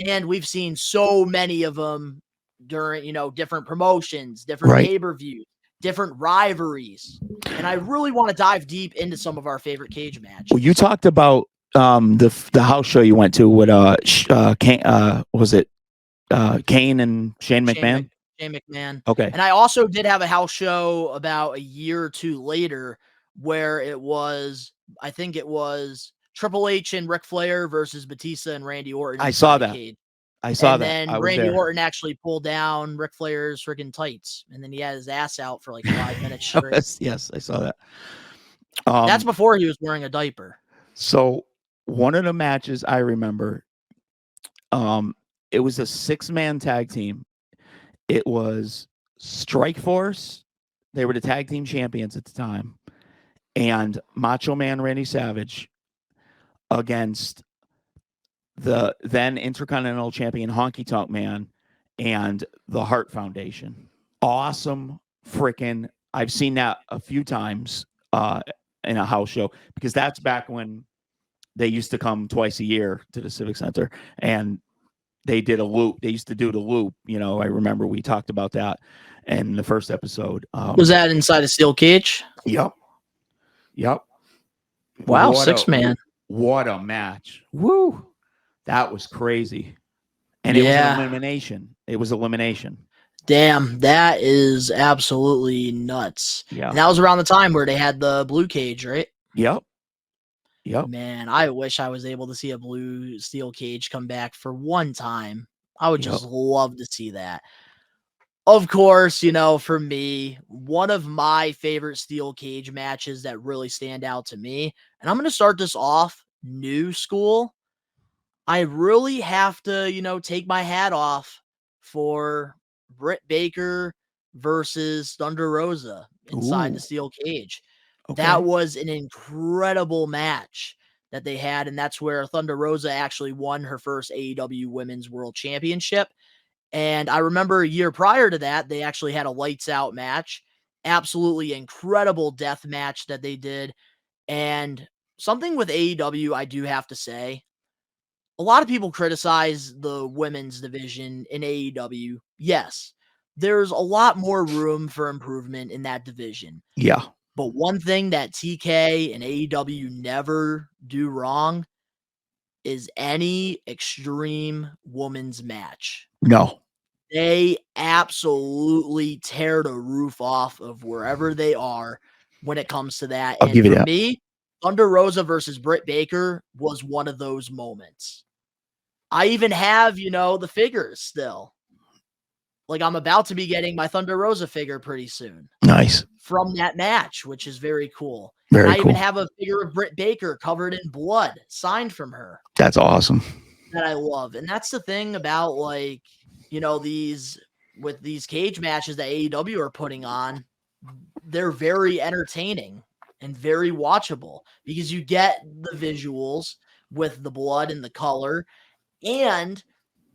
and we've seen so many of them during, different promotions, different Right. pay-per-views, different rivalries. And I really want to dive deep into some of our favorite cage matches. Well, you talked about the house show you went to with Kane and Shane McMahon? Shane McMahon. Okay. And I also did have a house show about a year or two later where I think it was Triple H and Ric Flair versus Batista and Randy Orton. I saw that. Cage. I saw and that. then Randy Orton actually pulled down Ric Flair's freaking tights, and then he had his ass out for like 5 minutes straight. Yes, I saw that. That's before he was wearing a diaper. So one of the matches I remember, it was a 6-man tag team. It was Strike Force. They were the tag team champions at the time. And Macho Man Randy Savage against the then Intercontinental Champion Honky Tonk Man and the Hart Foundation. Awesome freaking. I've seen that a few times in a house show, because that's back when they used to come twice a year to the Civic Center, and they did a loop. They used to do the loop. I remember we talked about that in the first episode. Was that inside a steel cage? Yep. Wow, What 6-man. What a match. Woo. That was crazy. And it was an elimination. It was elimination. Damn, that is absolutely nuts. Yeah. And that was around the time where they had the blue cage, right? Yep. Man, I wish I was able to see a blue steel cage come back for one time. I would just love to see that. Of course, for me, one of my favorite steel cage matches that really stand out to me, and I'm going to start this off new school. I really have to, take my hat off for Britt Baker versus Thunder Rosa inside the steel cage. Okay. That was an incredible match that they had, and that's where Thunder Rosa actually won her first AEW Women's World Championship. And I remember a year prior to that, they actually had a lights out match. Absolutely incredible death match that they did. And something with AEW, I do have to say, a lot of people criticize the women's division in AEW. Yes, there's a lot more room for improvement in that division. Yeah. But one thing that TK and AEW never do wrong is any extreme women's match. No. They absolutely tear the roof off of wherever they are when it comes to that. I'll give you that. Me, Thunder Rosa versus Britt Baker was one of those moments. I even have, the figures still. Like, I'm about to be getting my Thunder Rosa figure pretty soon. Nice. From that match, which is very cool. Very I cool. even have a figure of Britt Baker covered in blood, signed from her. That's awesome. That I love. And that's the thing about, these cage matches that AEW are putting on, they're very entertaining and very watchable because you get the visuals with the blood and the color. And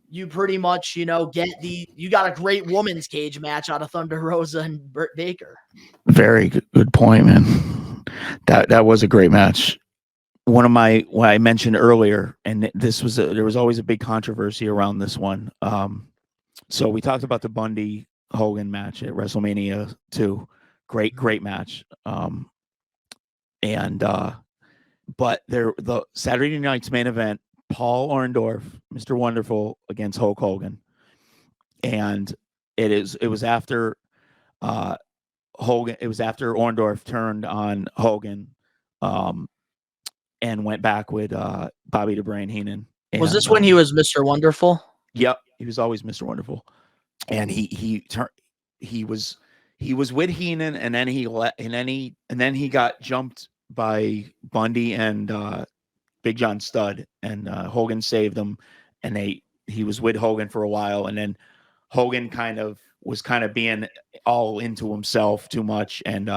you pretty much, you got a great women's cage match out of Thunder Rosa and Britt Baker. Very good point, man. That was a great match. What I mentioned earlier, and there was always a big controversy around this one. So we talked about the Bundy Hogan match at WrestleMania 2. Great match. But the Saturday night's main event, Paul Orndorff, Mr. Wonderful against Hulk Hogan. And it was after Hogan, it was after Orndorff turned on Hogan and went back with Bobby the Brain Heenan. Was this when he was Mr. Wonderful? Yep, he was always Mr. Wonderful. And he was with Heenan, and then he got jumped by Bundy and Big John Studd, and Hogan saved him, and he was with Hogan for a while, and then Hogan was being all into himself too much, and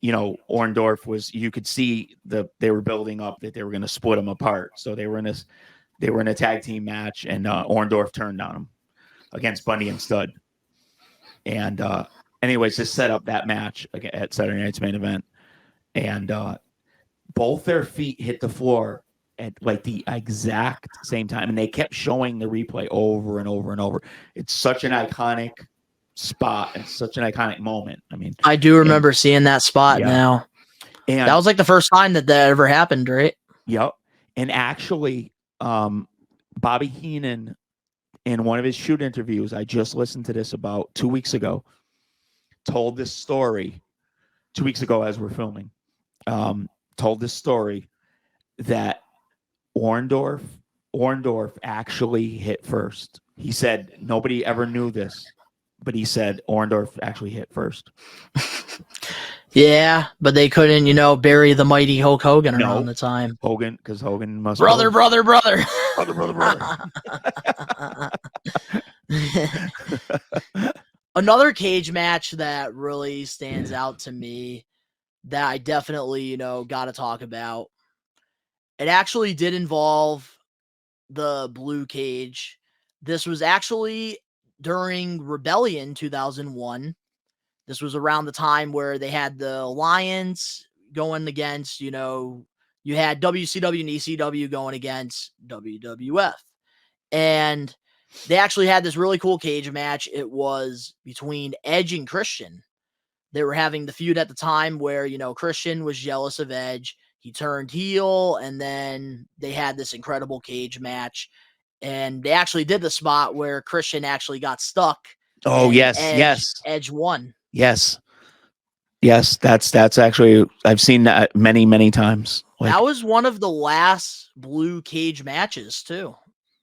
Orndorff you could see they were building up that they were going to split him apart, so they were in a tag team match, and Orndorff turned on him against Bundy and Studd, and anyways, just set up that match at Saturday night's main event, and both their feet hit the floor at like the exact same time, and they kept showing the replay over and over and over. It's such an iconic spot and such an iconic moment. I mean, I do remember seeing that spot now. And that was like the first time that ever happened, right? Yep. And actually, Bobby Heenan, in one of his shoot interviews, I just listened to this about 2 weeks ago, told this story 2 weeks ago as we're filming, told this story that Orndorff actually hit first. He said nobody ever knew this, but he said Orndorff actually hit first. Yeah, but they couldn't, bury the mighty Hulk Hogan around the time. Because Hogan must brother. Another cage match that really stands out to me that I definitely, got to talk about. It actually did involve the blue cage. This was actually during Rebellion 2001. This was around the time where they had the Alliance going against, you had WCW and ECW going against WWF. And they actually had this really cool cage match. It was between Edge and Christian. They were having the feud at the time where, Christian was jealous of Edge. He turned heel, and then they had this incredible cage match. And they actually did the spot where Christian actually got stuck. Oh, yes. Edge won. Yes. That's actually, I've seen that many, many times. That was one of the last blue cage matches too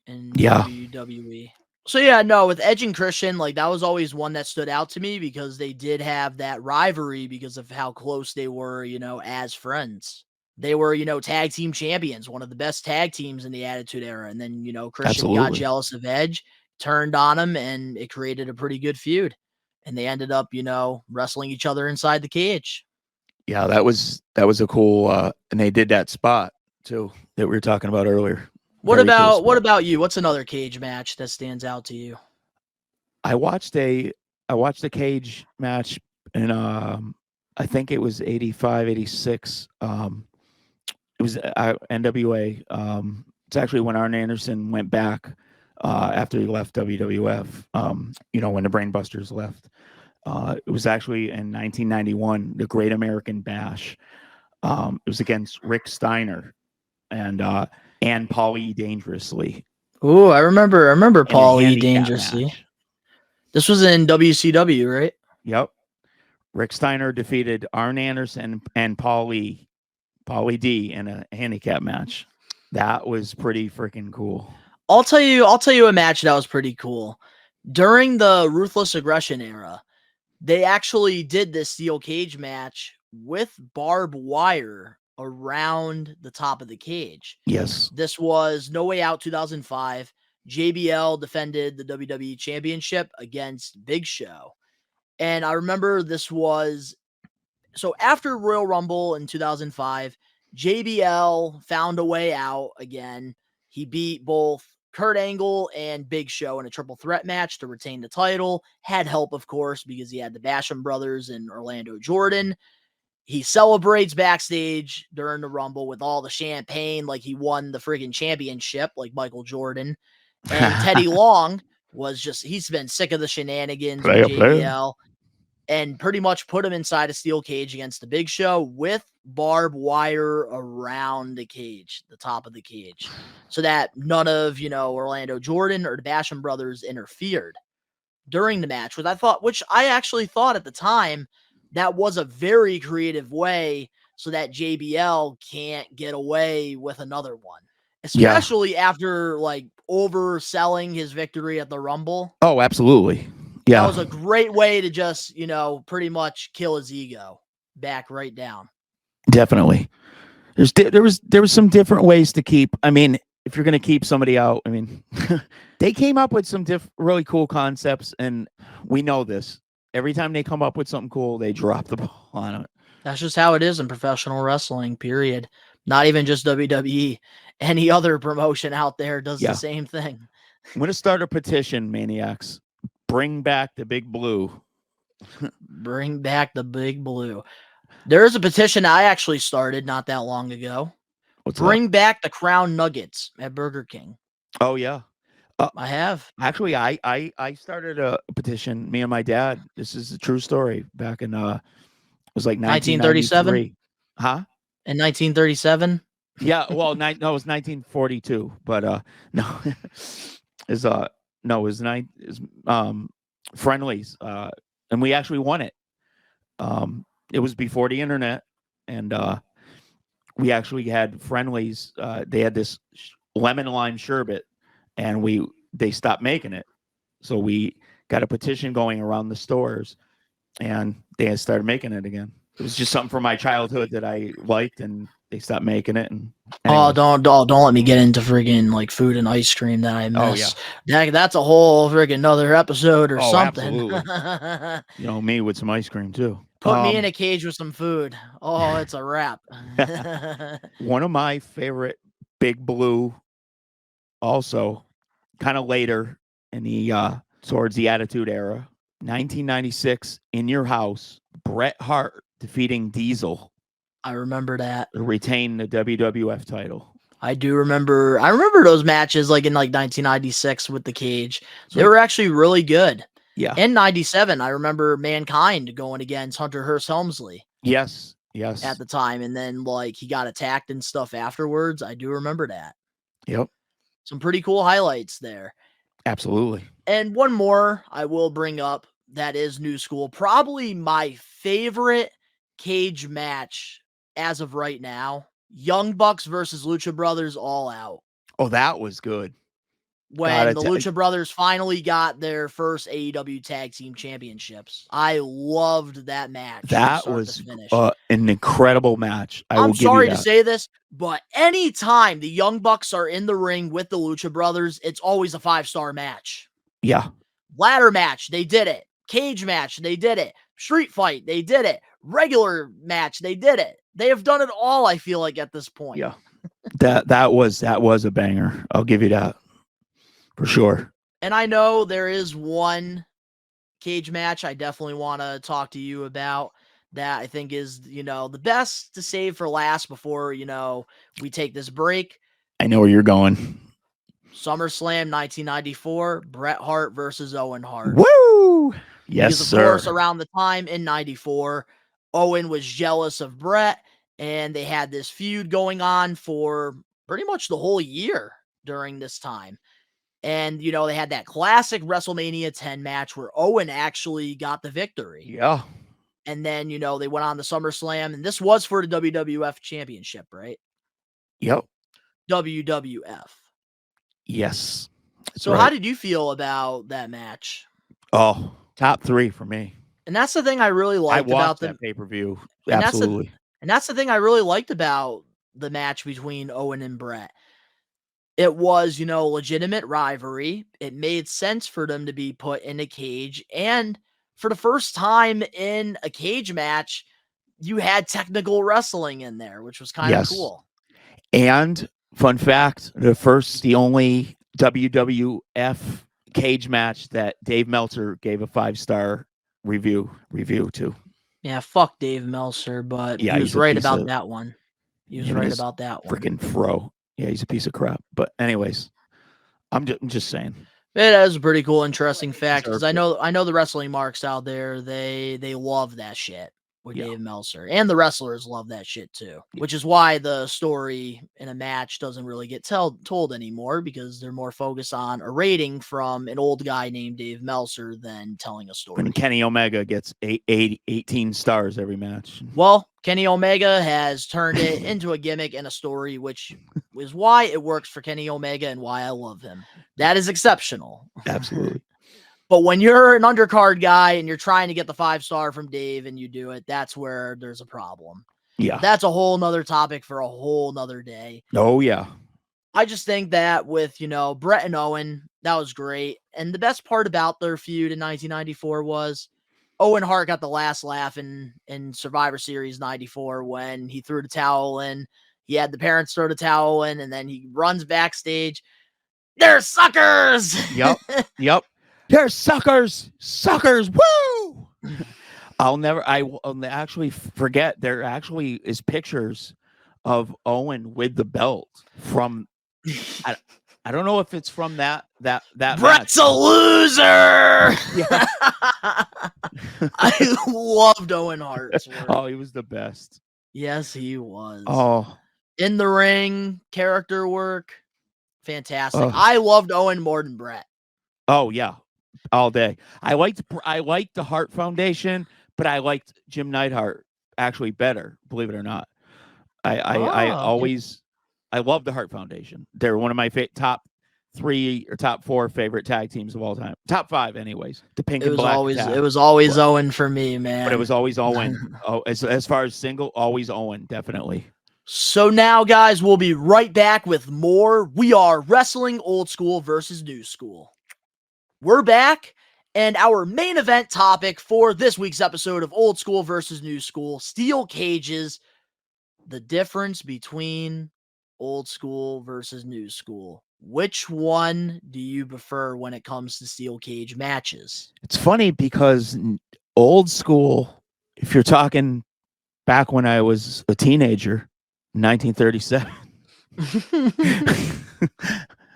in WWE. So with Edge and Christian, that was always one that stood out to me because they did have that rivalry because of how close they were, as friends. They were, tag team champions, one of the best tag teams in the Attitude Era. And then, Christian got jealous of Edge, turned on him, and it created a pretty good feud. And they ended up, wrestling each other inside the cage. Yeah, that was a cool, and they did that spot too that we were talking about earlier. What about you? What's another cage match that stands out to you? I watched a cage match in I think it was 85, 86. It was NWA. It's actually when Arn Anderson went back after he left WWF. When the Brainbusters left. It was actually in 1991, the Great American Bash. It was against Rick Steiner and Paulie Dangerously. Oh, I remember Paulie Dangerously. Match. This was in WCW, right? Yep. Rick Steiner defeated Arn Anderson and Paulie D in a handicap match. That was pretty freaking cool. I'll tell you a match that was pretty cool. During the Ruthless Aggression era, they actually did this steel cage match with barbed wire around the top of the cage. Yes. This was No Way Out 2005. JBL defended the WWE Championship against Big Show. And I remember this was... So after Royal Rumble in 2005, JBL found a way out again. He beat both Kurt Angle and Big Show in a triple threat match to retain the title. Had help, of course, because he had the Basham brothers and Orlando Jordan. He celebrates backstage during the Rumble with all the champagne like he won the friggin' championship like Michael Jordan. And Teddy Long he's been sick of the shenanigans with JBL and pretty much put him inside a steel cage against the Big Show with barbed wire around the cage, the top of the cage, so that none of, Orlando Jordan or the Basham brothers interfered during the match, which I actually thought at the time that was a very creative way so that JBL can't get away with another one, especially after like overselling his victory at the Rumble. Oh, absolutely. Yeah. That was a great way to just, pretty much kill his ego back right down. Definitely. There was some different ways to keep. I mean, if you're going to keep somebody out, I mean, they came up with some really cool concepts, and we know this. Every time they come up with something cool, they drop the ball on it. That's just how it is in professional wrestling, period. Not even just WWE. Any other promotion out there does the same thing. I'm going to start a petition, Maniacs. Bring back the Big Blue. Bring back the Big Blue. There is a petition I actually started not that long ago. Bring back the Crown Nuggets at Burger King. Oh, yeah. I have. Actually, I started a petition, me and my dad. This is a true story. Back in, it was like 1937. Huh? In 1937? Yeah, well, no, it was 1942. But, no. No, it was friendlies, and we actually won it. It was before the internet, and we actually had friendlies. They had this lemon lime sherbet, and they stopped making it. So we got a petition going around the stores, and they had started making it again. It was just something from my childhood that I liked, and they stopped making it. And don't let me get into friggin' like food and ice cream that I miss. Oh, yeah. That's a whole friggin' another episode or something. Absolutely. Me with some ice cream too. Put me in a cage with some food. Oh, it's a wrap. One of my favorite Big Blue, also kind of later in the towards the Attitude Era, 1996, in your house, Bret Hart defeating Diesel. I remember that. To retain the WWF title. I do remember. I remember those matches like in like 1996 with the cage. They were actually really good. Yeah. In 97, I remember Mankind going against Hunter Hearst Helmsley. Yes. At the time. And then like he got attacked and stuff afterwards. I do remember that. Yep. Some pretty cool highlights there. Absolutely. And one more I will bring up that is new school. Probably my favorite cage match as of right now. Young Bucks versus Lucha Brothers All Out. Oh, that was good. When the Lucha Brothers finally got their first AEW Tag Team Championships. I loved that match. That was an incredible match. I'm sorry to say this, but anytime the Young Bucks are in the ring with the Lucha Brothers, it's always a 5-star match. Yeah. Ladder match, they did it. Cage match, they did it. Street fight, they did it. Regular match, they did it. They have done it all, I feel like, at this point. Yeah. That was a banger. I'll give you that. For sure. And I know there is one cage match I definitely want to talk to you about that I think is, the best to save for last before, we take this break. I know where you're going. SummerSlam 1994, Bret Hart versus Owen Hart. Woo! Yes, because, sir. Of course, around the time in 94, Owen was jealous of Bret, and they had this feud going on for pretty much the whole year during this time. And, they had that classic WrestleMania 10 match where Owen actually got the victory. Yeah. And then, they went on the SummerSlam, and this was for the WWF Championship, right? Yep. WWF. Yes. So how did you feel about that match? Oh, top 3 for me. And that's the thing I really liked about that pay-per-view. And Absolutely. that's the thing I really liked about the match between Owen and Bret. It was, legitimate rivalry. It made sense for them to be put in a cage. And for the first time in a cage match, you had technical wrestling in there, which was kind of cool. And fun fact, the only WWF cage match that Dave Meltzer gave a 5-star review to. Yeah, fuck Dave Meltzer, but Yeah, he was he's a right piece about of- that one. He was him and right his about that one. Freaking fro. Yeah, he's a piece of crap. But anyways, I'm just saying. It is a pretty cool, interesting fact because Deserved I know the wrestling marks out there. They love that shit with Yeah. Dave Meltzer, and the wrestlers love that shit too. Which is why the story in a match doesn't really get told anymore because they're more focused on a rating from an old guy named Dave Meltzer than telling a story. When Kenny Omega gets 18 stars every match. Well, Kenny Omega has turned it into a gimmick and a story, which is why it works for Kenny Omega and why I love him. That is exceptional. Absolutely. But when you're an undercard guy and you're trying to get the 5-star from Dave and you do it, that's where there's a problem. Yeah. That's a whole nother topic for a whole nother day. Oh, yeah. I just think that with, Brett and Owen, that was great. And the best part about their feud in 1994 was Owen Hart got the last laugh in Survivor Series 94 when he threw the towel in. He had the parents throw the towel in, and then he runs backstage. They're suckers! Yep. They're suckers. Woo! I'll actually forget. There actually is pictures of Owen with the belt from. I don't know if it's from that Brett's match. a loser. Yeah. I loved Owen Hart's work. Oh, he was the best. Yes, he was. Oh, In the ring, character work, fantastic. Oh. I loved Owen more than Brett. oh yeah, all day. I liked the Hart Foundation, but I liked Jim Neidhart actually better. Believe it or not, I love the Hart Foundation. They're one of my top 3 or top 4 favorite tag teams of all time. Top 5, anyways. The pink and black. It was always Owen for me, man. But it was always Owen. As far as single, always Owen, definitely. So now, guys, we'll be right back with more. We are wrestling old school versus new school. We're back, and our main event topic for this week's episode of Old School versus New School, steel cages, the difference between old school versus new school. Which one do you prefer when it comes to steel cage matches? It's funny because old school, if you're talking back when I was a teenager, 1937,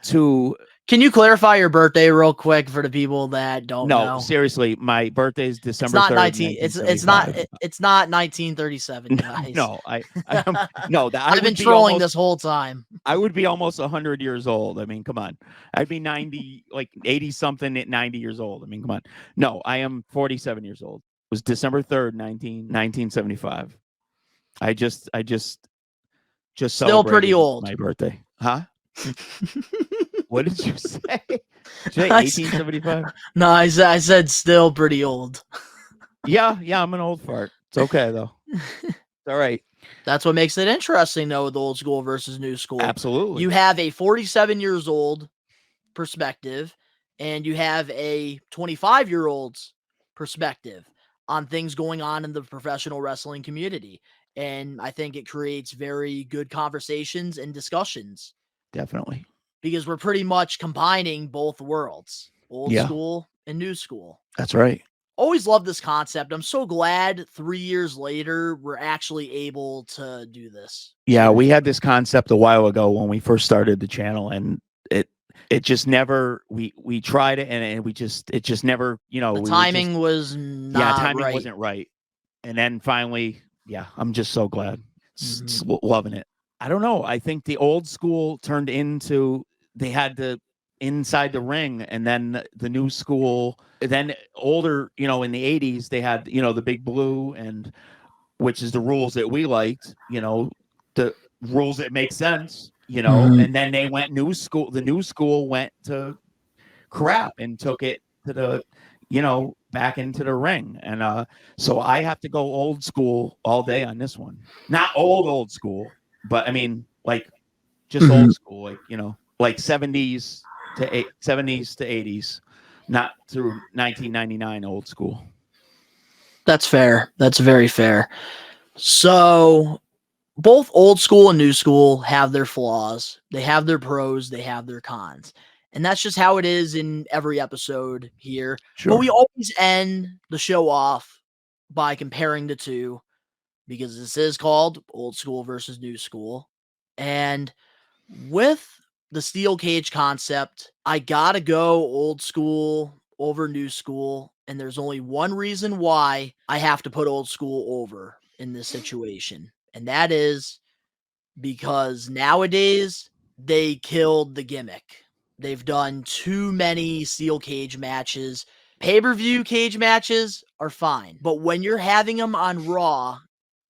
to Can you clarify your birthday real quick for the people that don't know? no, seriously, my birthday is It's December not 3rd, 19. It's not 1975. it's not 1937, guys. No, no. That I've been trolling this whole time. I would be almost 100 years old. I mean, come on. I'd be 90, like 80 something at 90 years old. I mean, come on. No, I am 47 years old. It was December 3rd, 1975. I just Still pretty celebrated old. my birthday. Huh? What did you say? Did you say I said- 1875? No, I said still pretty old. Yeah, I'm an old fart. It's okay though. It's all right. That's what makes it interesting, though, with old school versus new school. Absolutely. You have a 47 years old perspective, and you have a 25-year-old's perspective on things going on in the professional wrestling community. And I think it creates very good conversations and discussions Definitely. because we're pretty much combining both worlds, old Yeah. school and new school. That's right. Always loved this concept. I'm so glad 3 years later we're actually able to do this. Yeah, we had this concept a while ago when we first started the channel, and it just never we tried it and it just never, The we were timing was not timing right. wasn't right. And then finally, I'm just so glad. Loving it. I don't know. I think the old school turned into they had the inside the ring, and then the new school, then older, in the 80s they had, the big blue, and which is the rules that we liked, the rules that make sense, and then they went new school. The new school went to crap and took it to the, back into the ring. And so I have to go old school all day on this one. Not old school, but I mean, like just old school, like 70s to 80s, not through 1999 old school. That's fair. That's very fair. So both old school and new school have their flaws. They have their pros. They have their cons. And that's just how it is in every episode here. Sure. But we always end the show off by comparing the two because this is called old school versus new school. And with the steel cage concept, I gotta go old school over new school. And there's only one reason why I have to put old school over in this situation. And that is because nowadays they killed the gimmick. They've done too many steel cage matches. Pay-per-view cage matches are fine. But when you're having them on Raw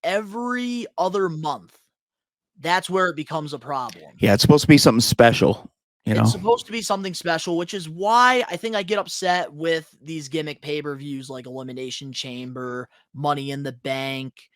every other month, that's where it becomes a problem. Yeah, it's supposed to be something special. It's supposed to be something special, which is why I think I get upset with these gimmick pay-per-views like Elimination Chamber, Money in the Bank,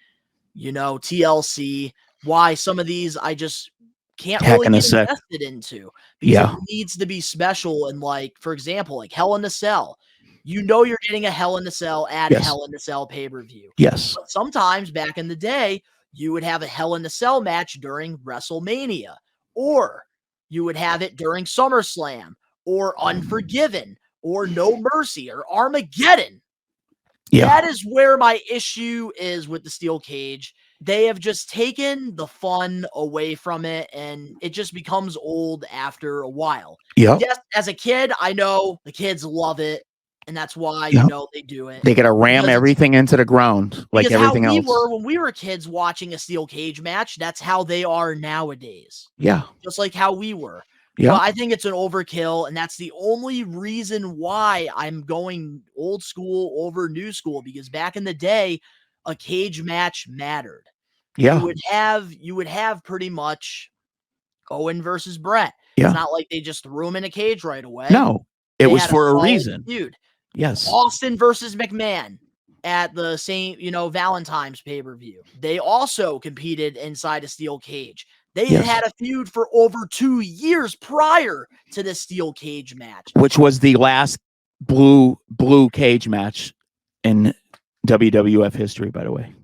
TLC. Why some of these I just can't really get invested into because it needs to be special. And like, for example, like Hell in a Cell, you're getting a Hell in a Cell at a Hell in a Cell pay-per-view. Yes. But sometimes back in the day, you would have a Hell in a Cell match during WrestleMania, or you would have it during SummerSlam, or Unforgiven, or No Mercy, or Armageddon. Yeah. That is where my issue is with the steel cage. They have just taken the fun away from it, and it just becomes old after a while. Yeah. Yes, as a kid, I know the kids love it, and that's why they do it. They gotta ram everything into the ground like everything else. When we were kids watching a steel cage match, that's how they are nowadays. Yeah. Just like how we were. Yeah. But I think it's an overkill, and that's the only reason why I'm going old school over new school, because back in the day, a cage match mattered. Yeah. You would have pretty much Owen versus Brett. Yeah. It's not like they just threw him in a cage right away. No, it was for a solid reason. Feud. Yes. Austin versus McMahon at the same, Valentine's pay-per-view. They also competed inside a steel cage. They had a feud for over 2 years prior to this steel cage match, which was the last blue cage match in WWF history, by the way.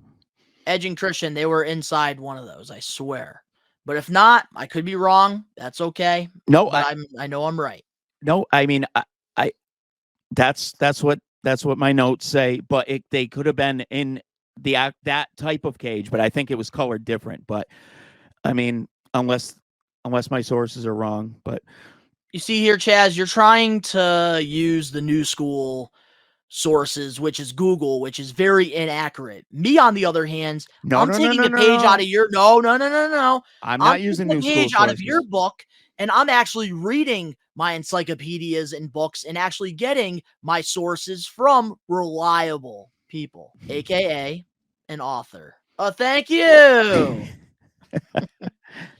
Edge and Christian, they were inside one of those, I swear. But if not, I could be wrong. That's okay. No, but I know I'm right. No, I mean, I that's what my notes say. But they could have been in that type of cage, but I think it was colored different. But I mean, unless my sources are wrong, but you see here, Chaz, you're trying to use the new school sources, which is Google, which is very inaccurate. Me, on the other hand, I'm taking a page out of your no. I'm not using new page school out of your book, and I'm actually reading my encyclopedias and books and actually getting my sources from reliable people, aka an author. Thank you.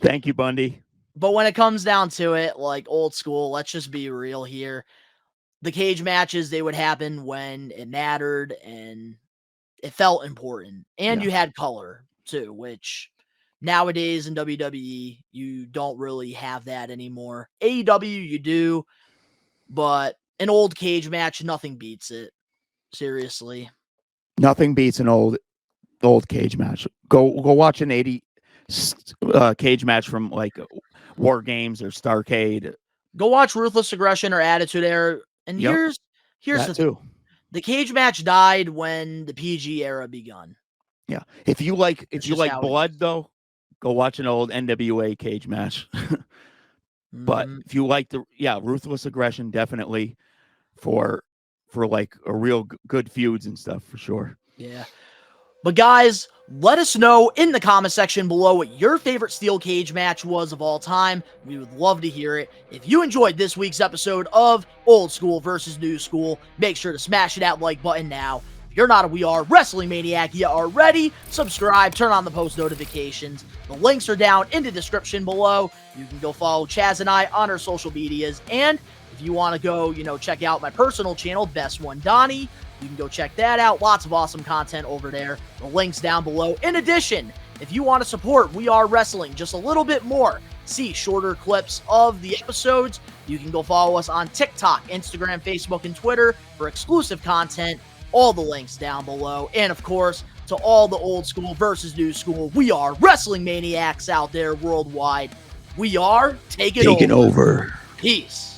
Thank you, Bundy. But when it comes down to it, like old school, let's just be real here. The cage matches, they would happen when it mattered and it felt important. And you had color too, which nowadays in WWE, you don't really have that anymore. AEW, you do, but an old cage match, nothing beats it. Seriously. Nothing beats an old cage match. Go watch an 80 cage match from like War Games or Starrcade. Go watch Ruthless Aggression or Attitude Era. And here's that the too. The cage match died when the PG era begun. Yeah. If you like blood though, go watch an old NWA cage match. But if you like Ruthless Aggression, definitely for like a real good feuds and stuff for sure. Yeah. But guys, let us know in the comment section below what your favorite steel cage match was of all time. We would love to hear it. If you enjoyed this week's episode of Old School versus New School, make sure to smash that like button now. If you're not a We Are Wrestling Maniac yet already, subscribe, turn on the post notifications. The links are down in the description below. You can go follow Chaz and I on our social medias. And if you want to go, check out my personal channel, Best One Donnie, you can go check that out. Lots of awesome content over there. The link's down below. In addition, if you want to support We Are Wrestling just a little bit more, see shorter clips of the episodes, you can go follow us on TikTok, Instagram, Facebook, and Twitter for exclusive content. All the links down below. And of course, to all the old school versus new school. We are wrestling maniacs out there worldwide. We are taking over. Peace.